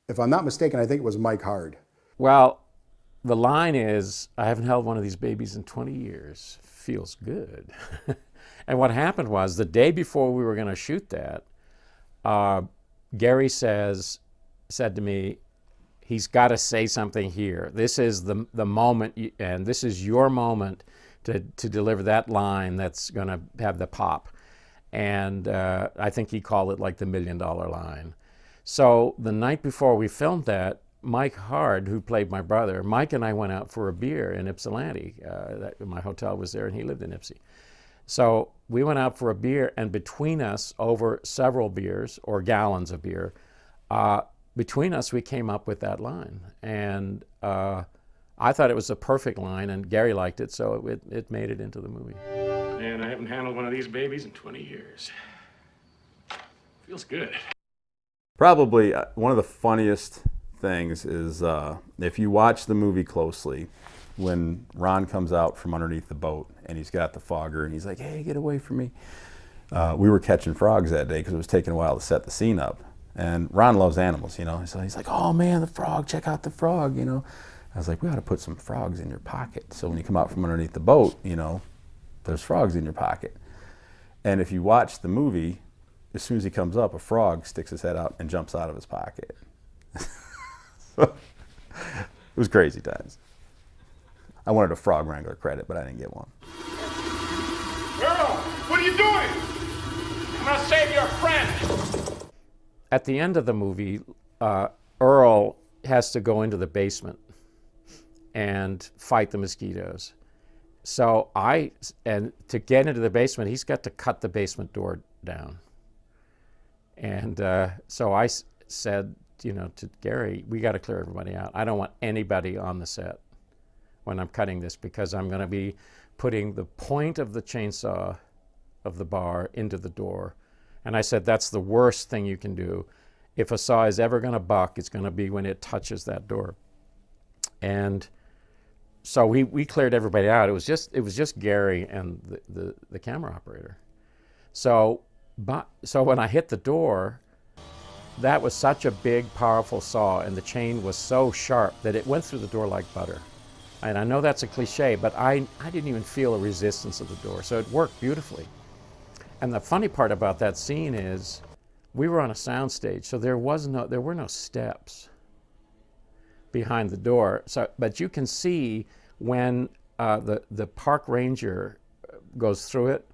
if I'm not mistaken, I think it was Mike Hard. Well, the line is, "I haven't held one of these babies in 20 years. Feels good." And what happened was, the day before we were going to shoot that, Gary said to me, he's got to say something here. This is the moment, and this is your moment to deliver that line that's going to have the pop. And I think he called it like the $1 million line. So the night before we filmed that, Mike Hard, who played my brother, Mike and I went out for a beer in Ypsilanti. My hotel was there, and he lived in Ypsi. So we went out for a beer, and between us, over several beers, or gallons of beer, between us, we came up with that line. And I thought it was a perfect line, and Gary liked it, so it made it into the movie. Man, I haven't handled one of these babies in 20 years. Feels good. Probably one of the funniest things is if you watch the movie closely, when Ron comes out from underneath the boat and he's got the fogger and he's like, hey, get away from me. We were catching frogs that day because it was taking a while to set the scene up. And Ron loves animals, you know, so he's like, oh man, the frog, check out the frog, you know. I was like, we ought to put some frogs in your pocket. So when you come out from underneath the boat, you know, there's frogs in your pocket. And if you watch the movie, as soon as he comes up, a frog sticks his head out and jumps out of his pocket. So, it was crazy times. I wanted a frog wrangler credit, but I didn't get one. Earl, what are you doing? I'm gonna save your friend. At the end of the movie, Earl has to go into the basement and fight the mosquitoes. So to get into the basement, he's got to cut the basement door down. And so I said, you know, to Gary, we got to clear everybody out. I don't want anybody on the set when I'm cutting this, because I'm going to be putting the point of the chainsaw of the bar into the door. And I said, that's the worst thing you can do. If a saw is ever going to buck, it's going to be when it touches that door. And so we cleared everybody out. It was just Gary and the camera operator. So when I hit the door, that was such a big, powerful saw, and the chain was so sharp that it went through the door like butter. And I know that's a cliche, but I didn't even feel a resistance of the door, so it worked beautifully. And the funny part about that scene is we were on a soundstage, so there were no steps behind the door. So, but you can see when the park ranger goes through it,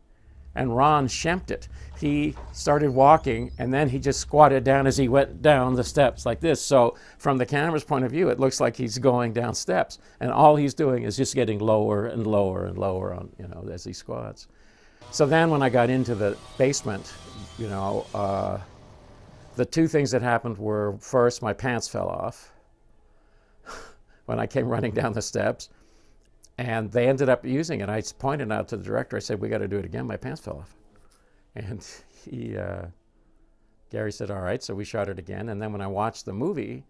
and Ron shemped it. He started walking, and then he just squatted down as he went down the steps like this. So from the camera's point of view, it looks like he's going down steps, and all he's doing is just getting lower and lower and lower on, you know, as he squats. So then when I got into the basement, you know, the two things that happened were, first, my pants fell off when I came running down the steps. And they ended up using it. I pointed out to the director, I said, we got to do it again, my pants fell off. And Gary said, all right, so we shot it again. And then when I watched the movie,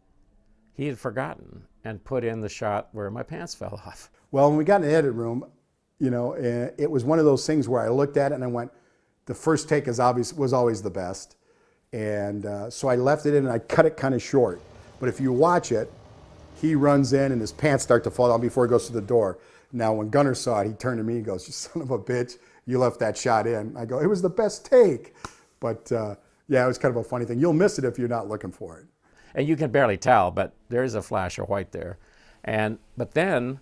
he had forgotten and put in the shot where my pants fell off. Well, when we got in the edit room, you know, it was one of those things where I looked at it and I went, the first take was always the best. And so I left it in and I cut it kind of short. But if you watch it, he runs in and his pants start to fall down before he goes to the door. Now, when Gunnar saw it, he turned to me and goes, you son of a bitch, you left that shot in. I go, it was the best take. But yeah, it was kind of a funny thing. You'll miss it if you're not looking for it. And you can barely tell, but there is a flash of white there. But then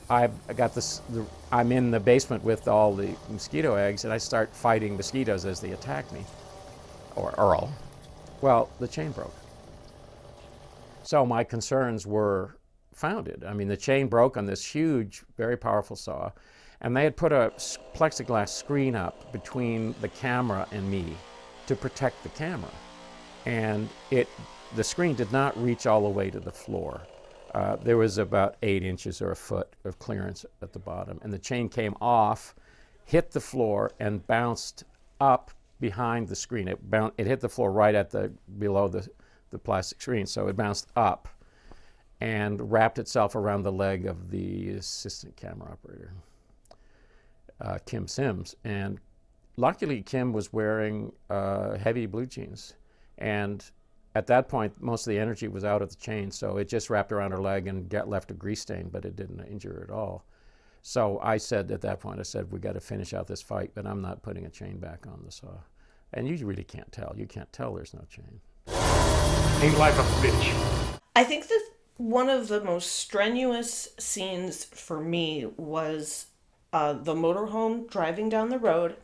I got this, I'm in the basement with all the mosquito eggs, and I start fighting mosquitoes as they attack me, or Earl. Well, the chain broke. So my concerns were founded. I mean, the chain broke on this huge, very powerful saw, and they had put a plexiglass screen up between the camera and me to protect the camera. And the screen did not reach all the way to the floor. There was about 8 inches or a foot of clearance at the bottom, and the chain came off, hit the floor, and bounced up behind the screen. It hit the floor right at below the plastic screen, so it bounced up and wrapped itself around the leg of the assistant camera operator, Kim Sims. And luckily, Kim was wearing heavy blue jeans. And at that point, most of the energy was out of the chain, so it just wrapped around her leg and left a grease stain, but it didn't injure her at all. So I said at that point, we got to finish out this fight, but I'm not putting a chain back on the saw. And you really can't tell. You can't tell there's no chain. Ain't life a bitch? I think that one of the most strenuous scenes for me was the motorhome driving down the road,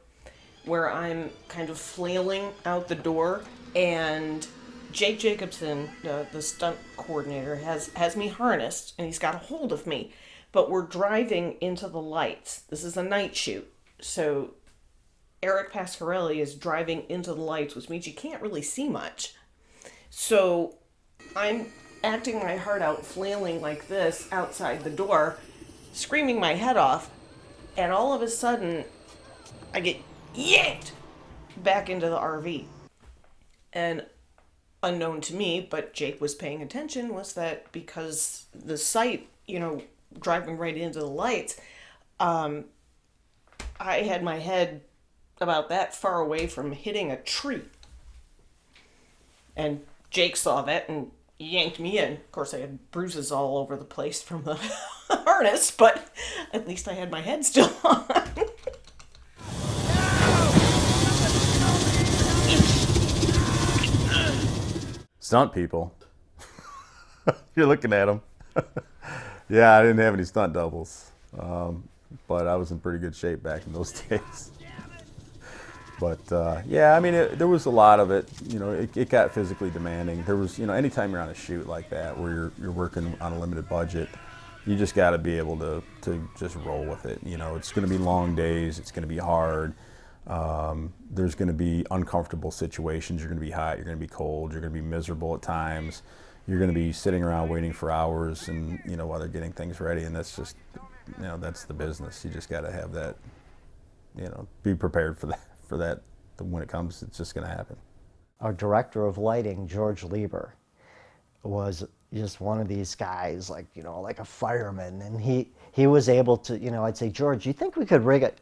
where I'm kind of flailing out the door, and Jake Jacobson, the stunt coordinator, has me harnessed, and he's got a hold of me. But we're driving into the lights. This is a night shoot, so Eric Pasquarelli is driving into the lights, which means you can't really see much. So I'm acting my heart out, flailing like this outside the door, screaming my head off, and all of a sudden, I get yanked back into the RV. And unknown to me, but Jake was paying attention, was that because the sight, driving right into the lights, I had my head about that far away from hitting a tree. And Jake saw that and yanked me in. Of course, I had bruises all over the place from the harness, but at least I had my head still on. Stunt people. You're looking at them. Yeah, I didn't have any stunt doubles, but I was in pretty good shape back in those days. But yeah, I mean, there was a lot of it. It got physically demanding. There was, anytime you're on a shoot like that where you're working on a limited budget, you just got to be able to just roll with it. It's going to be long days. It's going to be hard. There's going to be uncomfortable situations. You're going to be hot. You're going to be cold. You're going to be miserable at times. You're going to be sitting around waiting for hours, and while they're getting things ready. And that's just, that's the business. You just got to have that. Be prepared for that. When it comes, it's just going to happen. Our director of lighting, George Lieber, was just one of these guys, like a fireman, and he was able to, I'd say, George, you think we could rig it?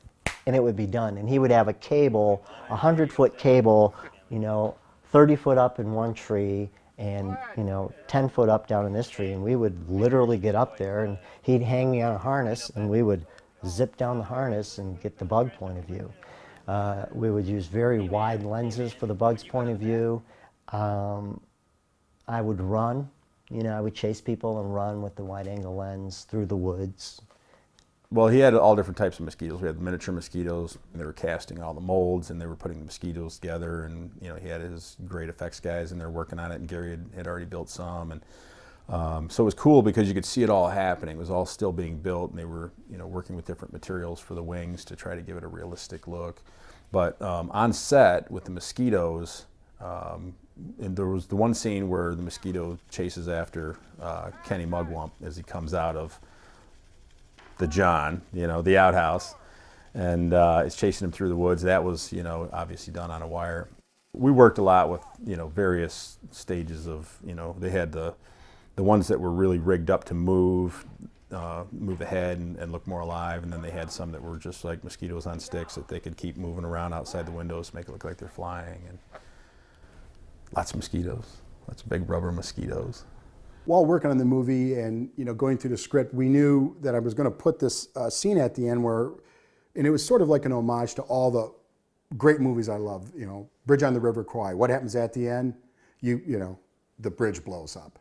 And it would be done. And he would have a cable, 100-foot cable, 30 foot up in one tree, and 10 foot up down in this tree. And we would literally get up there, and he'd hang me on a harness, and we would zip down the harness and get the bug point of view. We would use very wide lenses for the bug's point of view. I would run, I would chase people and run with the wide angle lens through the woods. Well, he had all different types of mosquitoes. We had miniature mosquitoes, and they were casting all the molds, and they were putting the mosquitoes together, and he had his great effects guys, and they're working on it, and Gary had already built some, and so it was cool because you could see it all happening. It was all still being built, and they were working with different materials for the wings to try to give it a realistic look. But on set with the mosquitoes, and there was the one scene where the mosquito chases after Kenny Mugwump as he comes out of the John, the outhouse, and is chasing him through the woods. That was, obviously done on a wire. We worked a lot with, various stages of, they had the ones that were really rigged up to move the head and look more alive, and then they had some that were just like mosquitoes on sticks that they could keep moving around outside the windows to make it look like they're flying, and lots of mosquitoes, lots of big rubber mosquitoes. While working on the movie and going through the script, we knew that I was going to put this scene at the end and it was sort of like an homage to all the great movies I love. Bridge on the River Kwai. What happens at the end? The bridge blows up.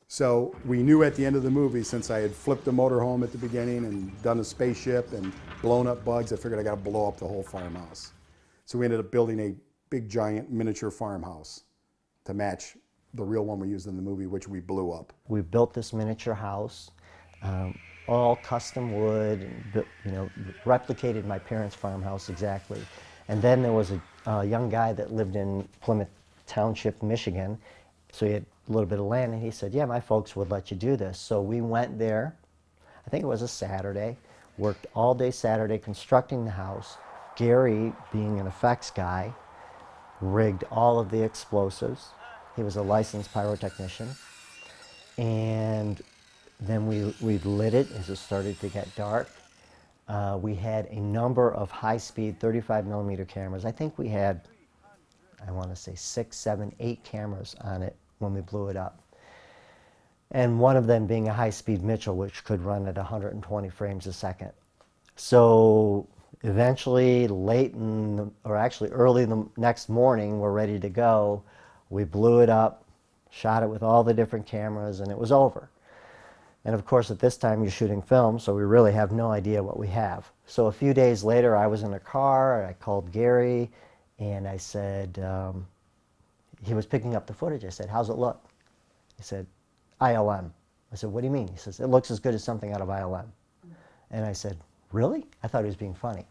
So we knew at the end of the movie, since I had flipped the motorhome at the beginning and done a spaceship and blown up bugs, I figured I got to blow up the whole farmhouse. So we ended up building a big giant miniature farmhouse to match the real one we used in the movie, which we blew up. We built this miniature house, all custom wood, and replicated my parents' farmhouse exactly. And then there was a young guy that lived in Plymouth Township, Michigan, so he had a little bit of land, and he said, yeah, my folks would let you do this. So we went there, I think it was a Saturday, worked all day Saturday constructing the house. Gary, being an effects guy, rigged all of the explosives. He was a licensed pyrotechnician. And then we lit it as it started to get dark. We had a number of high-speed 35mm cameras. I think we had, I want to say 6, 7, 8 cameras on it when we blew it up. And one of them being a high-speed Mitchell, which could run at 120 frames a second. So eventually, early the next morning, we're ready to go. We blew it up, shot it with all the different cameras, and it was over. And of course, at this time, you're shooting film, so we really have no idea what we have. So a few days later, I was in a car, I called Gary, and I said, he was picking up the footage. I said, how's it look? He said, ILM. I said, what do you mean? He says, it looks as good as something out of ILM. And I said, really? I thought he was being funny.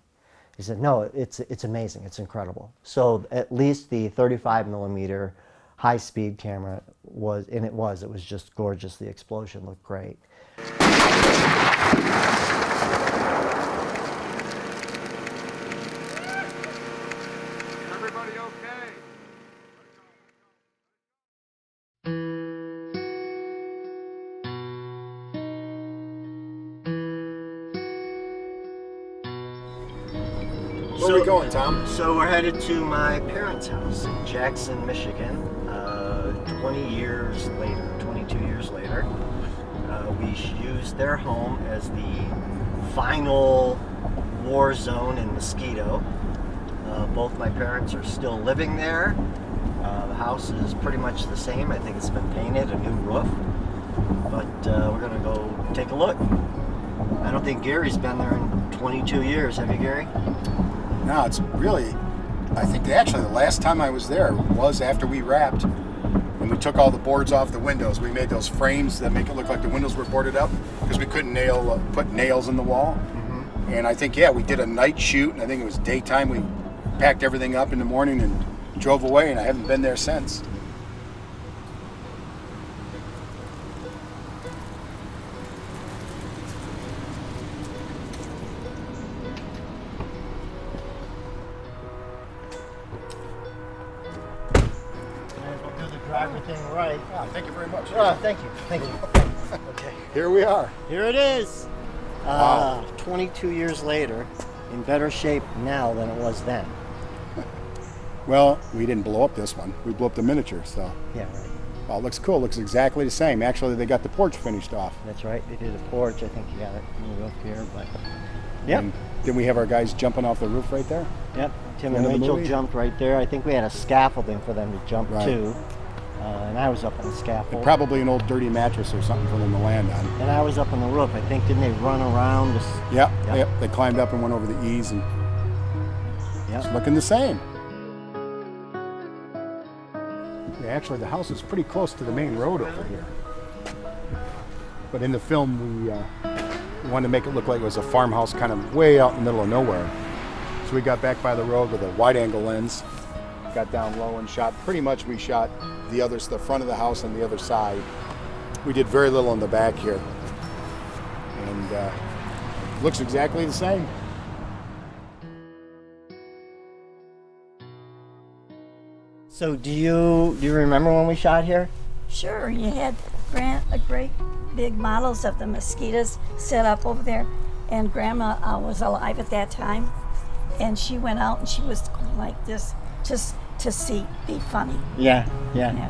He said, no, it's amazing, it's incredible. So at least the 35mm high-speed camera was, and it was just gorgeous. The explosion looked great. Everybody okay? Where are we going, Tom? So we're headed to my parents' house in Jackson, Michigan. 20 years later, 22 years later, we used their home as the final war zone in Mosquito. Both my parents are still living there. The house is pretty much the same. I think it's been painted, a new roof. But we're going to go take a look. I don't think Gary's been there in 22 years. Have you, Gary? No, it's really, I think actually the last time I was there was after we wrapped. When we took all the boards off the windows, we made those frames that make it look like the windows were boarded up because we couldn't put nails in the wall. Mm-hmm. And I think, yeah, we did a night shoot, and I think it was daytime. We packed everything up in the morning and drove away, and I haven't been there since. Everything right. Ah, thank you very much. Thank you. Thank you. Okay. Here we are. Here it is. Wow. 22 years later, in better shape now than it was then. Well, we didn't blow up this one. We blew up the miniature, so. Yeah, right. Well, it looks cool. It looks exactly the same. Actually, they got the porch finished off. That's right. They did a porch. I think you got it in the roof here, but. Yep. And then we have our guys jumping off the roof right there. Yep. Tim and Rachel jumped right there. I think we had a scaffolding for them to jump to. And I was up on the scaffold. And probably an old dirty mattress or something for them to land on. And I was up on the roof. I think, didn't they run around? Yep. They climbed up and went over the eaves, and it's looking the same. Yeah, actually, the house is pretty close to the main road over here. But in the film, we wanted to make it look like it was a farmhouse kind of way out in the middle of nowhere. So we got back by the road with a wide-angle lens, got down low and shot. Pretty much we shot the front of the house and the other side. We did very little in the back here. And looks exactly the same. So do you remember when we shot here? Sure, you had great big models of the mosquitoes set up over there, and Grandma was alive at that time, and she went out and she was going like this just to be funny. Yeah.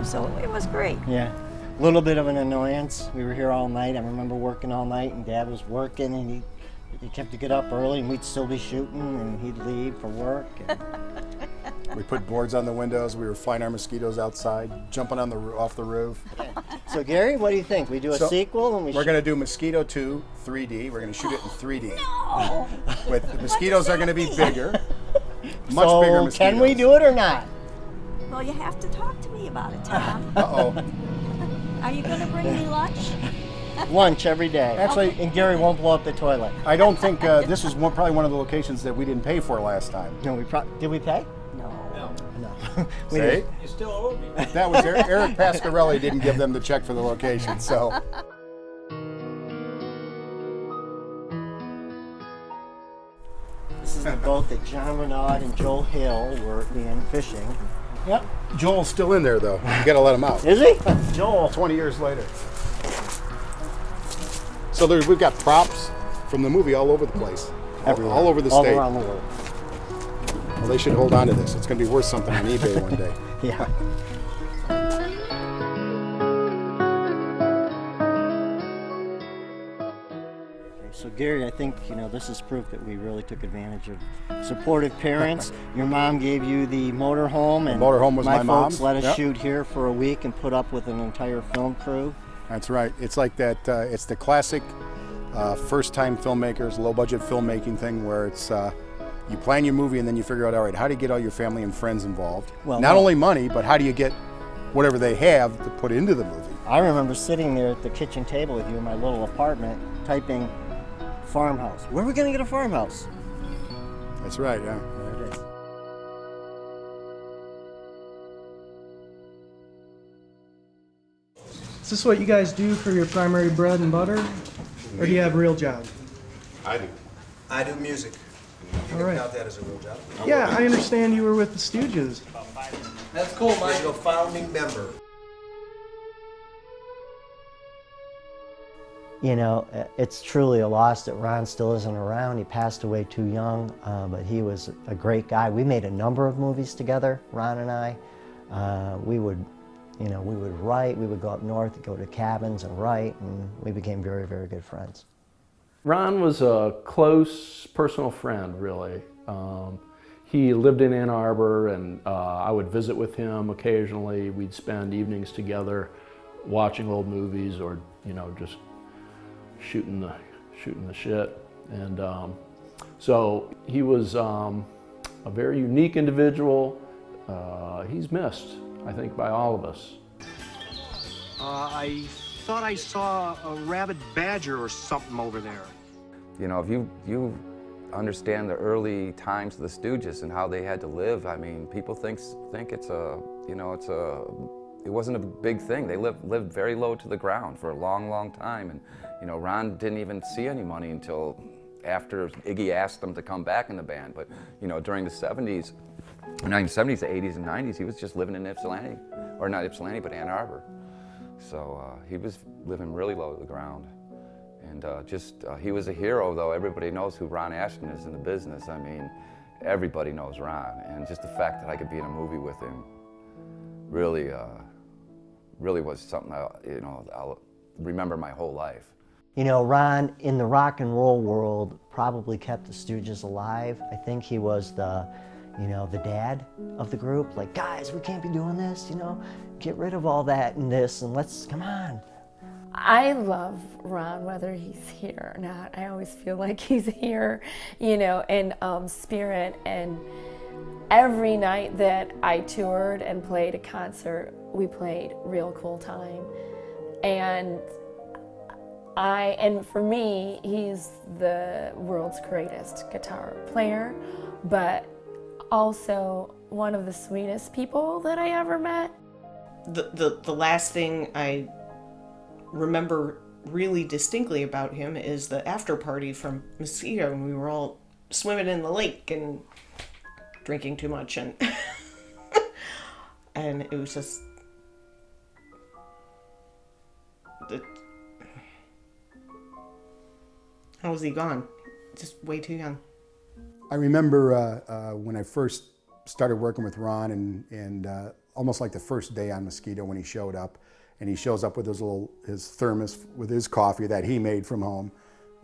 So it was great. Yeah. A little bit of an annoyance. We were here all night. I remember working all night, and Dad was working, and he kept to get up early, and we'd still be shooting, and he'd leave for work. We put boards on the windows. We were flying our mosquitoes outside, jumping off the roof. So Gary, what do you think? We do a sequel, and we're going to do Mosquito 2 3D. We're going to shoot it in 3D. No. But the mosquitoes are going to be bigger, much bigger mosquitoes. Can we do it or not? Well, you have to talk to me about it, Tom. Uh-oh. Are you going to bring me lunch? Lunch every day. Actually, and Gary won't blow up the toilet. I don't think this is probably one of the locations that we didn't pay for last time. No, did we pay? No. See? You still owe me. That was Eric Pasquarelli didn't give them the check for the location, so. This is the boat that John Renaud and Joel Hill were in fishing. Yep. Joel's still in there, though. You got to let him out. Is he? Joel. 20 years later. So we've got props from the movie all over the place. Everywhere. All over the state. All around the world. Well, they should hold on to this. It's going to be worth something on eBay one day. Yeah. Okay, so Gary, I think, this is proof that we really took advantage of supportive parents. Your mom gave you the motorhome, and The motorhome was my folks mom's. let us Yep. shoot here for a week and put up with an entire film crew. That's right. It's like that, it's the classic first-time filmmakers, low-budget filmmaking thing where it's you plan your movie and then you figure out, all right, how do you get all your family and friends involved? Well, Not no. only money, but how do you get whatever they have to put into the movie? I remember sitting there at the kitchen table with you in my little apartment typing farmhouse. Where are we going to get a farmhouse? That's right, yeah. There it is. Is this what you guys do for your primary bread and butter? Or do you have a real job? I do. I do music. You All can right. count that as a real job. Yeah, I understand you were with the Stooges. That's cool, Mike. You're a founding member. It's truly a loss that Ron still isn't around. He passed away too young, but he was a great guy. We made a number of movies together, Ron and I. We would write, we would go up north, go to cabins and write, and we became very, very good friends. Ron was a close personal friend, really. He lived in Ann Arbor, and I would visit with him occasionally. We'd spend evenings together watching old movies or, just shooting the shit. And so he was a very unique individual. He's missed, I think, by all of us. I thought I saw a rabid badger or something over there. If you understand the early times of the Stooges and how they had to live, I mean, people think it's it wasn't a big thing. They lived very low to the ground for a long, long time. And, Ron didn't even see any money until after Iggy asked him to come back in the band. But, during the 70s, 1970s, the 80s and 90s, he was just living in Ypsilanti, or not Ypsilanti, but Ann Arbor. So he was living really low to the ground. And he was a hero, though. Everybody knows who Ron Ashton is in the business. I mean, everybody knows Ron. And just the fact that I could be in a movie with him really was something I'll remember my whole life. Ron, in the rock and roll world, probably kept the Stooges alive. I think he was the dad of the group. Like, guys, we can't be doing this, get rid of all that and this, and come on. I love Ron, whether he's here or not. I always feel like he's here, in spirit. And every night that I toured and played a concert, we played Real Cool Time. And for me, he's the world's greatest guitar player, but also one of the sweetest people that I ever met. The last thing I remember really distinctly about him is the after party from Mosquito, and we were all swimming in the lake and drinking too much, and and it was just how was he gone? Just way too young. I remember when I first started working with Ron, and almost like the first day on Mosquito when he showed up, and he shows up with his thermos with his coffee that he made from home,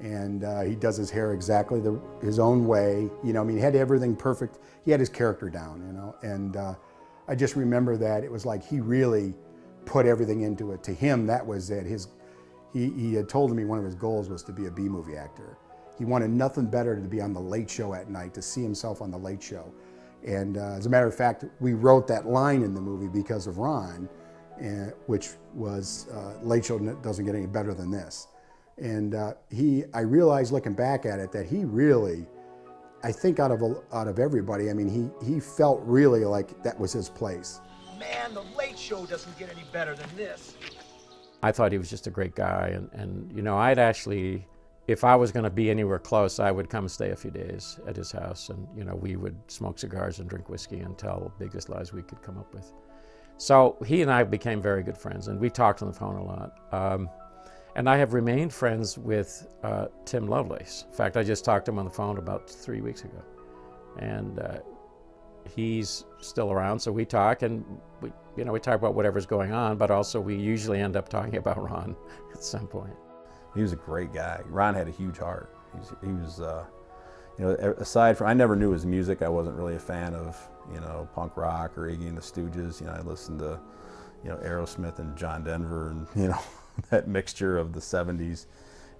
and he does his hair exactly his own way. He had everything perfect. He had his character down, and I just remember that it was like he really put everything into it. To him, that was it. He had told me one of his goals was to be a B-movie actor. He wanted nothing better to be on the Late Show at night, to see himself on the Late Show. And as a matter of fact, we wrote that line in the movie because of Ron, which was Late Show doesn't get any better than this. And I realized looking back at it that he really, I think out of everybody, I mean, he felt really like that was his place. Man, the Late Show doesn't get any better than this. I thought he was just a great guy, and I'd actually, if I was going to be anywhere close, I would come and stay a few days at his house, and we would smoke cigars and drink whiskey and tell the biggest lies we could come up with. So he and I became very good friends, and we talked on the phone a lot. And I have remained friends with Tim Lovelace. In fact, I just talked to him on the phone about 3 weeks ago, and he's still around, so we talk, and we talk about whatever's going on, but also we usually end up talking about Ron at some point. He was a great guy. Ron had a huge heart. He was, you know, aside from, I never knew his music. I wasn't really a fan of, you know, punk rock or Iggy and the Stooges. You know, I listened to, you know, Aerosmith and John Denver and, you know, that mixture of the 70s,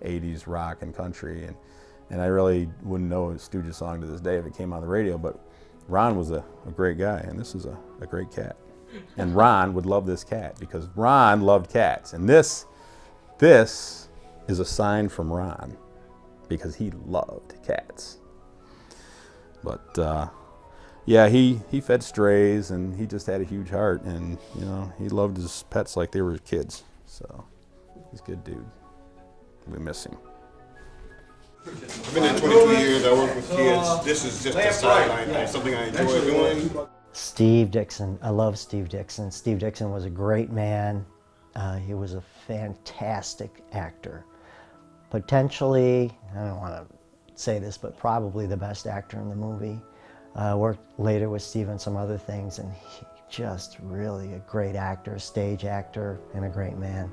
80s rock and country. And I really wouldn't know a Stooges song to this day if it came on the radio, but Ron was a great guy, and this is a great cat. And Ron would love this cat because Ron loved cats. And this is a sign from Ron because he loved cats. But yeah, he fed strays and he just had a huge heart, and you know, he loved his pets like they were his kids. So he's a good dude. We miss him. I've been there 22 years. I work with kids. This is just a sideline thing, something I enjoy doing. Steve Dixon. I love Steve Dixon. Steve Dixon was a great man. He was a fantastic actor. Potentially, I don't want to say this, but probably the best actor in the movie. Worked later with Steve on some other things, and he just really a great actor, stage actor, and a great man.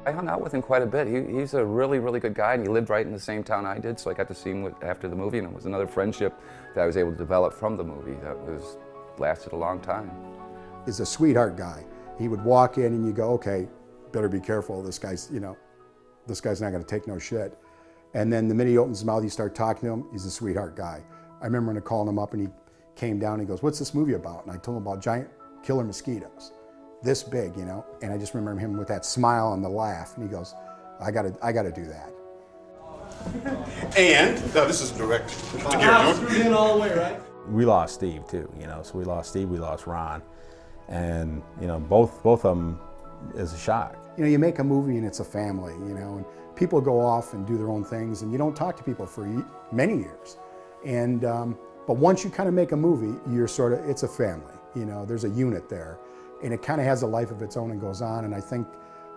I hung out with him quite a bit. He's a really, really good guy, and he lived right in the same town I did, so I got to see him after the movie, and it was another friendship that I was able to develop from the movie that lasted a long time. He's a sweetheart guy. He would walk in and you go, okay, better be careful. This guy's, you know, this guy's not going to take no shit. And then the minute he opens his mouth, you start talking to him, he's a sweetheart guy. I remember when I called him up and he came down and he goes, what's this movie about? And I told him about giant killer mosquitoes, this big, you know. And I just remember him with that smile and the laugh. And he goes, I gotta do that. And no, this is direct to Gary. In all the way, right? We lost Steve too, you know. So we lost Steve, we lost Ron, and you know, both of them is a shock. You know, you make a movie and it's a family, you know, and people go off and do their own things, and you don't talk to people for many years. And but once you kind of make a movie, you're sort of, it's a family, you know. There's a unit there, and it kind of has a life of its own and goes on. And I think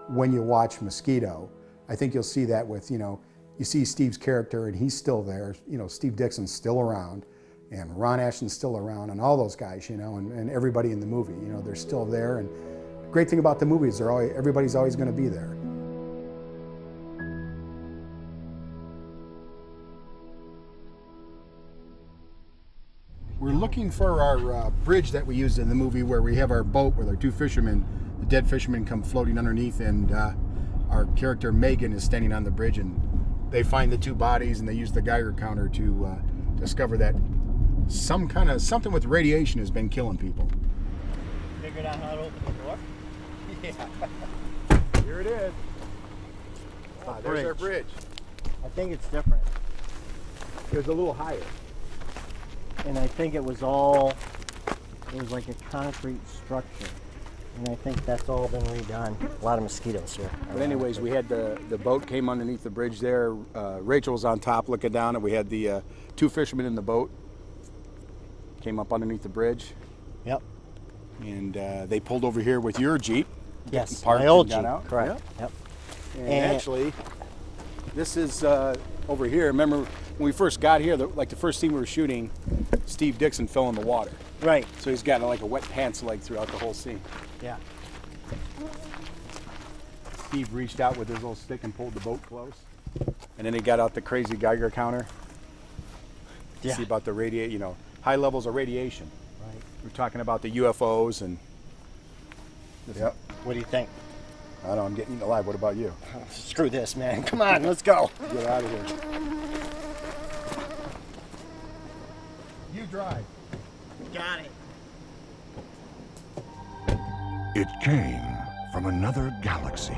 when you watch Mosquito, I think you'll see that with, you know, you see Steve's character and he's still there. You know, Steve Dixon's still around, and Ron Ashton's still around, and all those guys, you know, and everybody in the movie, you know, they're still there. And the great thing about the movie is everybody's always going to be there. We're looking for our bridge that we used in the movie, where we have our boat with our two fishermen. The dead fishermen come floating underneath, and our character Megan is standing on the bridge, and they find the two bodies, and they use the Geiger counter to discover that something with radiation has been killing people. Figured out how to open the door? Yeah. Here it is. There's our bridge. I think it's different. It was a little higher. And I think it was like a concrete structure. And I think that's all been redone. A lot of mosquitoes here. But anyways, we had the boat came underneath the bridge there. Rachel was on top looking down, and we had the two fishermen in the boat. Came up underneath the bridge. Yep. And they pulled over here with your Jeep. Yes, Parked my old and got Jeep, out. correct. Yep. Yep. And actually, this is over here. Remember when we first got here, the first scene we were shooting, Steve Dixon fell in the water. Right. So he's got like a wet pants leg throughout the whole scene. Yeah. Steve reached out with his little stick and pulled the boat close. And then he got out the crazy Geiger counter. Yeah. See about the you know, high levels of radiation. Right. We're talking about the UFOs and. Yep. What do you think? I don't know, I'm getting eaten alive. What about you? Screw this, man. Come on, let's go. Get out of here. You drive. Got it. It came from another galaxy.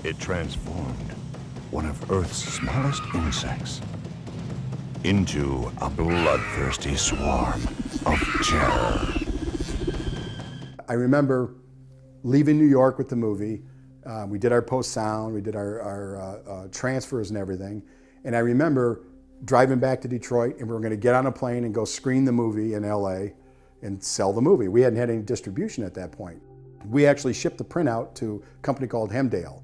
It transformed one of Earth's smallest insects into a bloodthirsty swarm of terror. I remember leaving New York with the movie. We did our post-sound, we did our transfers and everything. And I remember driving back to Detroit, and we were going to get on a plane and go screen the movie in LA and sell the movie. We hadn't had any distribution at that point. We actually shipped the printout to a company called Hemdale.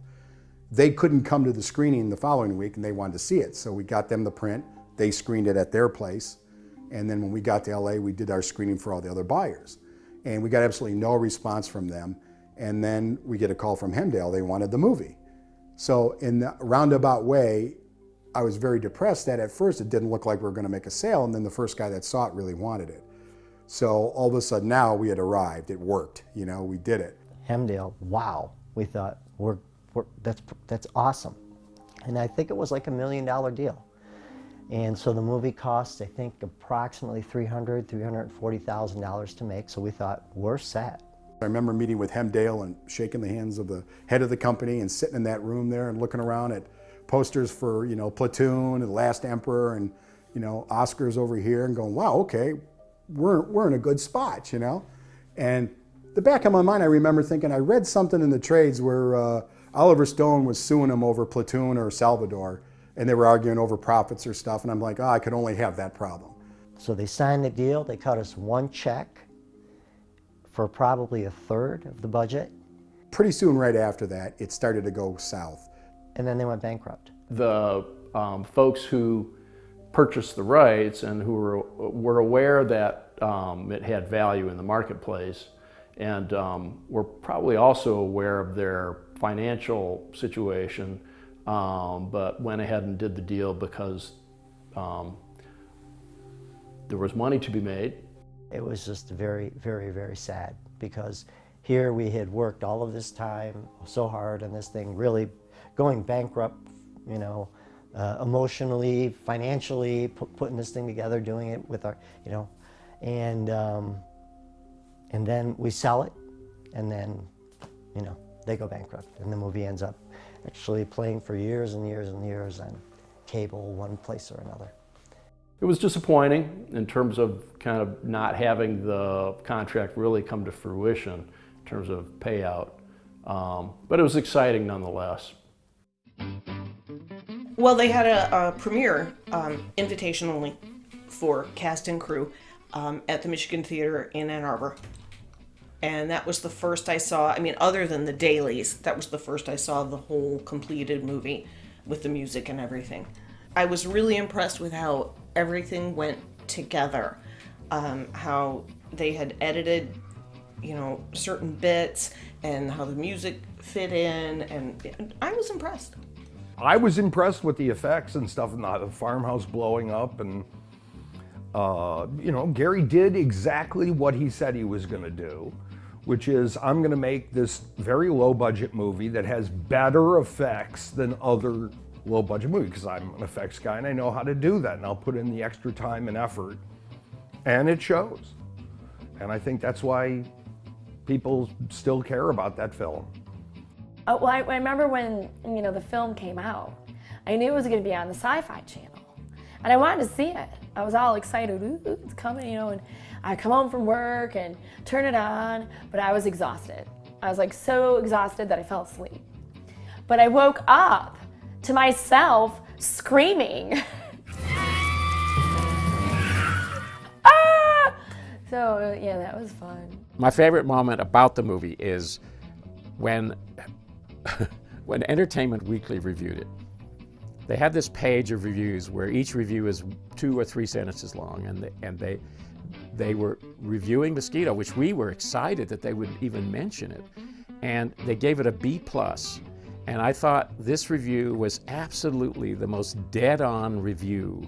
They couldn't come to the screening the following week, and they wanted to see it. So we got them the print, they screened it at their place, and then when we got to LA, we did our screening for all the other buyers. And we got absolutely no response from them. And then we get a call from Hemdale, they wanted the movie. So in the roundabout way, I was very depressed that at first it didn't look like we were going to make a sale, and then the first guy that saw it really wanted it. So all of a sudden now we had arrived. It worked. You know, we did it. Hemdale, wow. We thought, that's awesome. And I think it was like $1 million deal. And so the movie cost, I think, approximately $340,000 to make. So we thought, we're set. I remember meeting with Hemdale and shaking the hands of the head of the company and sitting in that room there and looking around at posters for, you know, Platoon and The Last Emperor and, you know, Oscars over here and going, wow, okay, we're in a good spot, you know? And the back of my mind, I remember thinking, I read something in the trades where Oliver Stone was suing him over Platoon or Salvador, and they were arguing over profits or stuff, and I'm like, oh, I could only have that problem. So they signed the deal, they cut us one check for probably 1/3 of the budget. Pretty soon right after that, it started to go south. And then they went bankrupt. The folks who purchased the rights and who were aware that it had value in the marketplace, and were probably also aware of their financial situation, but went ahead and did the deal because there was money to be made. It was just very, very, very sad because here we had worked all of this time so hard on this thing, really going bankrupt, you know, emotionally, financially, putting this thing together, doing it with our, you know, and then we sell it, and then, you know, they go bankrupt, and the movie ends up actually playing for years and years and years on cable, one place or another. It was disappointing in terms of kind of not having the contract really come to fruition in terms of payout, but it was exciting nonetheless. Well, they had a premiere, invitation only, for cast and crew at the Michigan Theater in Ann Arbor. And that was the first I saw, I mean, other than the dailies, that was the first I saw of the whole completed movie with the music and everything. I was really impressed with how everything went together, how they had edited, you know, certain bits and how the music fit in, and I was impressed. I was impressed with the effects and stuff, and the farmhouse blowing up, and you know, Gary did exactly what he said he was going to do, which is, I'm going to make this very low budget movie that has better effects than other low budget movies, because I'm an effects guy and I know how to do that, and I'll put in the extra time and effort, and it shows. And I think that's why people still care about that film. Well, I remember when, you know, the film came out, I knew it was going to be on the Sci-Fi Channel, and I wanted to see it. I was all excited, ooh, it's coming, you know, and I come home from work and turn it on, but I was exhausted. I was like so exhausted that I fell asleep. But I woke up to myself screaming. Ah! So yeah, that was fun. My favorite moment about the movie is when Entertainment Weekly reviewed it. They had this page of reviews where each review is 2 or 3 sentences long, and they were reviewing Mosquito, which we were excited that they would even mention it, and they gave it a B+. And I thought this review was absolutely the most dead-on review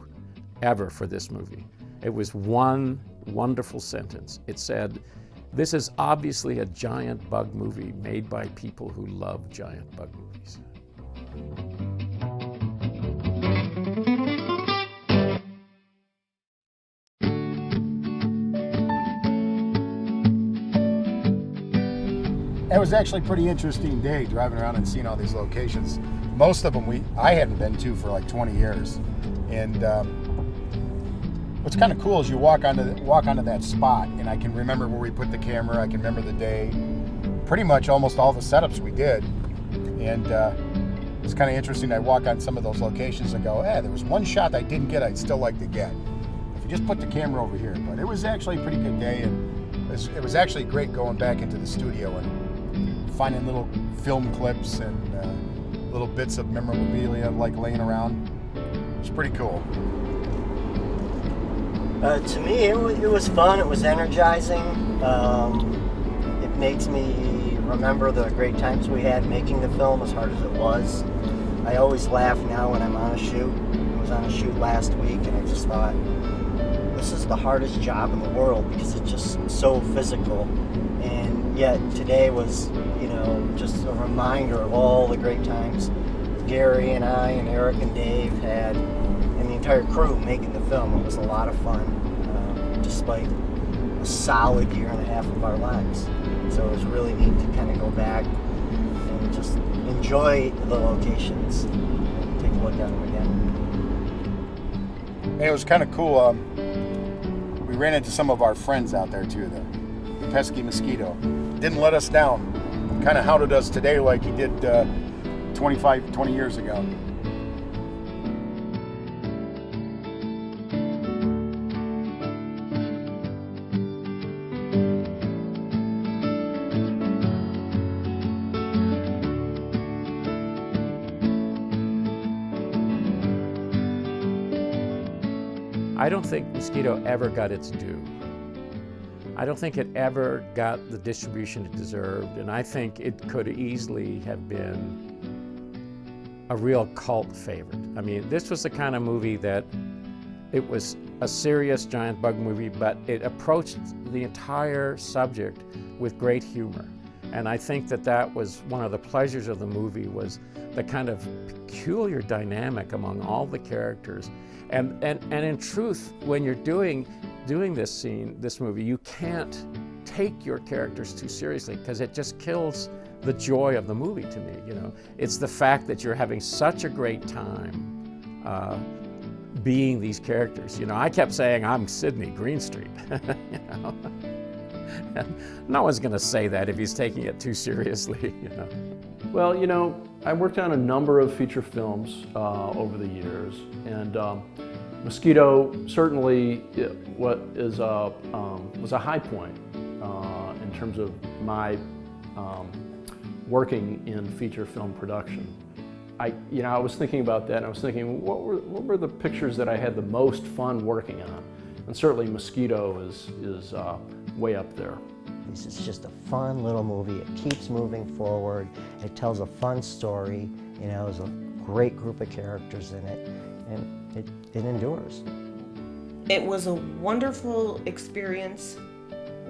ever for this movie. It was one wonderful sentence. It said, "This is obviously a giant bug movie made by people who love giant bug movies." It was actually a pretty interesting day driving around and seeing all these locations. Most of them I hadn't been to for like 20 years. And what's kind of cool is you walk onto that spot, and I can remember where we put the camera, I can remember the day, pretty much almost all the setups we did. And it's kind of interesting. I walk on some of those locations and go, there was one shot I didn't get I'd still like to get. If you just put the camera over here. But it was actually a pretty good day, and it was actually great going back into the studio and finding little film clips and little bits of memorabilia like laying around. It's pretty cool. To me, it was fun. It was energizing. It makes me remember the great times we had making the film, as hard as it was. I always laugh now when I'm on a shoot. was on a shoot last week, and I just thought, this is the hardest job in the world because it's just so physical. And yet today was, you know, just a reminder of all the great times Gary and I and Eric and Dave had, and the entire crew making the film. It was a lot of fun, despite a solid year and a half of our lives. So it was really neat to kind of go back and just enjoy the locations and take a look at them again. And it was kind of cool. We ran into some of our friends out there too, the pesky Mosquito. Didn't let us down. Kind of hounded us today like he did 20 years ago. I don't think Mosquito ever got its due. I don't think it ever got the distribution it deserved, and I think it could easily have been a real cult favorite. I mean, this was the kind of movie that it was a serious giant bug movie, but it approached the entire subject with great humor. And I think that that was one of the pleasures of the movie, was the kind of peculiar dynamic among all the characters. And in truth, when you're doing this movie, you can't take your characters too seriously, because it just kills the joy of the movie to me. You know, it's the fact that you're having such a great time being these characters. You know, I kept saying I'm Sidney Greenstreet. You know, no one's going to say that if he's taking it too seriously. You know. Well, you know, I worked on a number of feature films over the years, and Mosquito certainly was a high point in terms of my working in feature film production. I was thinking about that, and I was thinking, what were the pictures that I had the most fun working on? And certainly Mosquito is way up there. This is just a fun little movie. It keeps moving forward. It tells a fun story. You know, there's a great group of characters in it, and it endures. It was a wonderful experience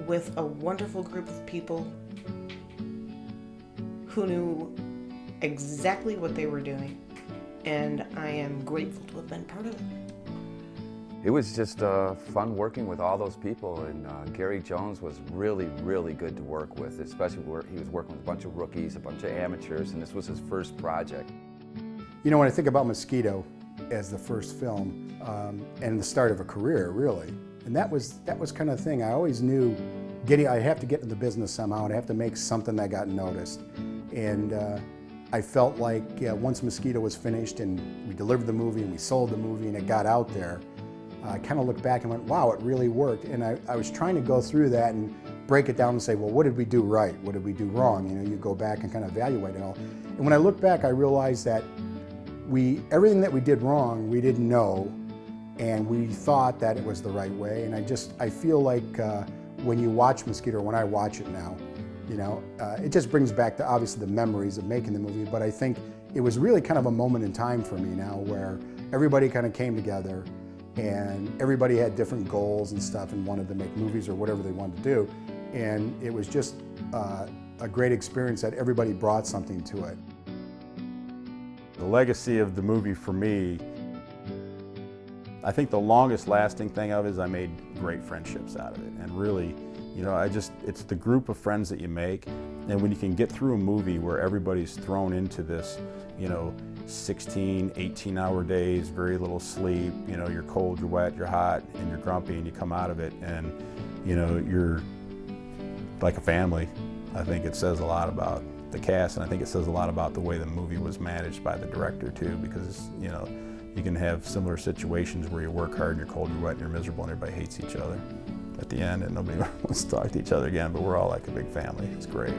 with a wonderful group of people who knew exactly what they were doing, and I am grateful to have been part of it. It was just fun working with all those people, and Gary Jones was really, really good to work with, especially where he was working with a bunch of rookies, a bunch of amateurs, and this was his first project. You know, when I think about Mosquito as the first film and the start of a career, really, and that was kind of the thing. I always knew I have to get into the business somehow, and I have to make something that got noticed. And I felt like once Mosquito was finished and we delivered the movie and we sold the movie and it got out there, I kind of looked back and went, wow, it really worked. And I was trying to go through that and break it down and say, well, what did we do right? What did we do wrong? You know, you go back and kind of evaluate it all. And when I look back, I realized that everything that we did wrong, we didn't know, and we thought that it was the right way. And I feel like when you watch Mosquito, when I watch it now, you know, it just brings back obviously the memories of making the movie, but I think it was really kind of a moment in time for me now where everybody kind of came together and everybody had different goals and stuff and wanted to make movies or whatever they wanted to do. And it was just a great experience that everybody brought something to it. The legacy of the movie for me, I think the longest lasting thing of it is I made great friendships out of it. And really, you know, it's the group of friends that you make. And when you can get through a movie where everybody's thrown into this, you know, 16, 18-hour days, very little sleep, you know, you're cold, you're wet, you're hot, and you're grumpy, and you come out of it and, you know, you're like a family. I think it says a lot about the cast, and I think it says a lot about the way the movie was managed by the director too, because, you know, you can have similar situations where you work hard and you're cold, you're wet, and you're miserable, and everybody hates each other at the end, and nobody wants to talk to each other again, but we're all like a big family. It's great.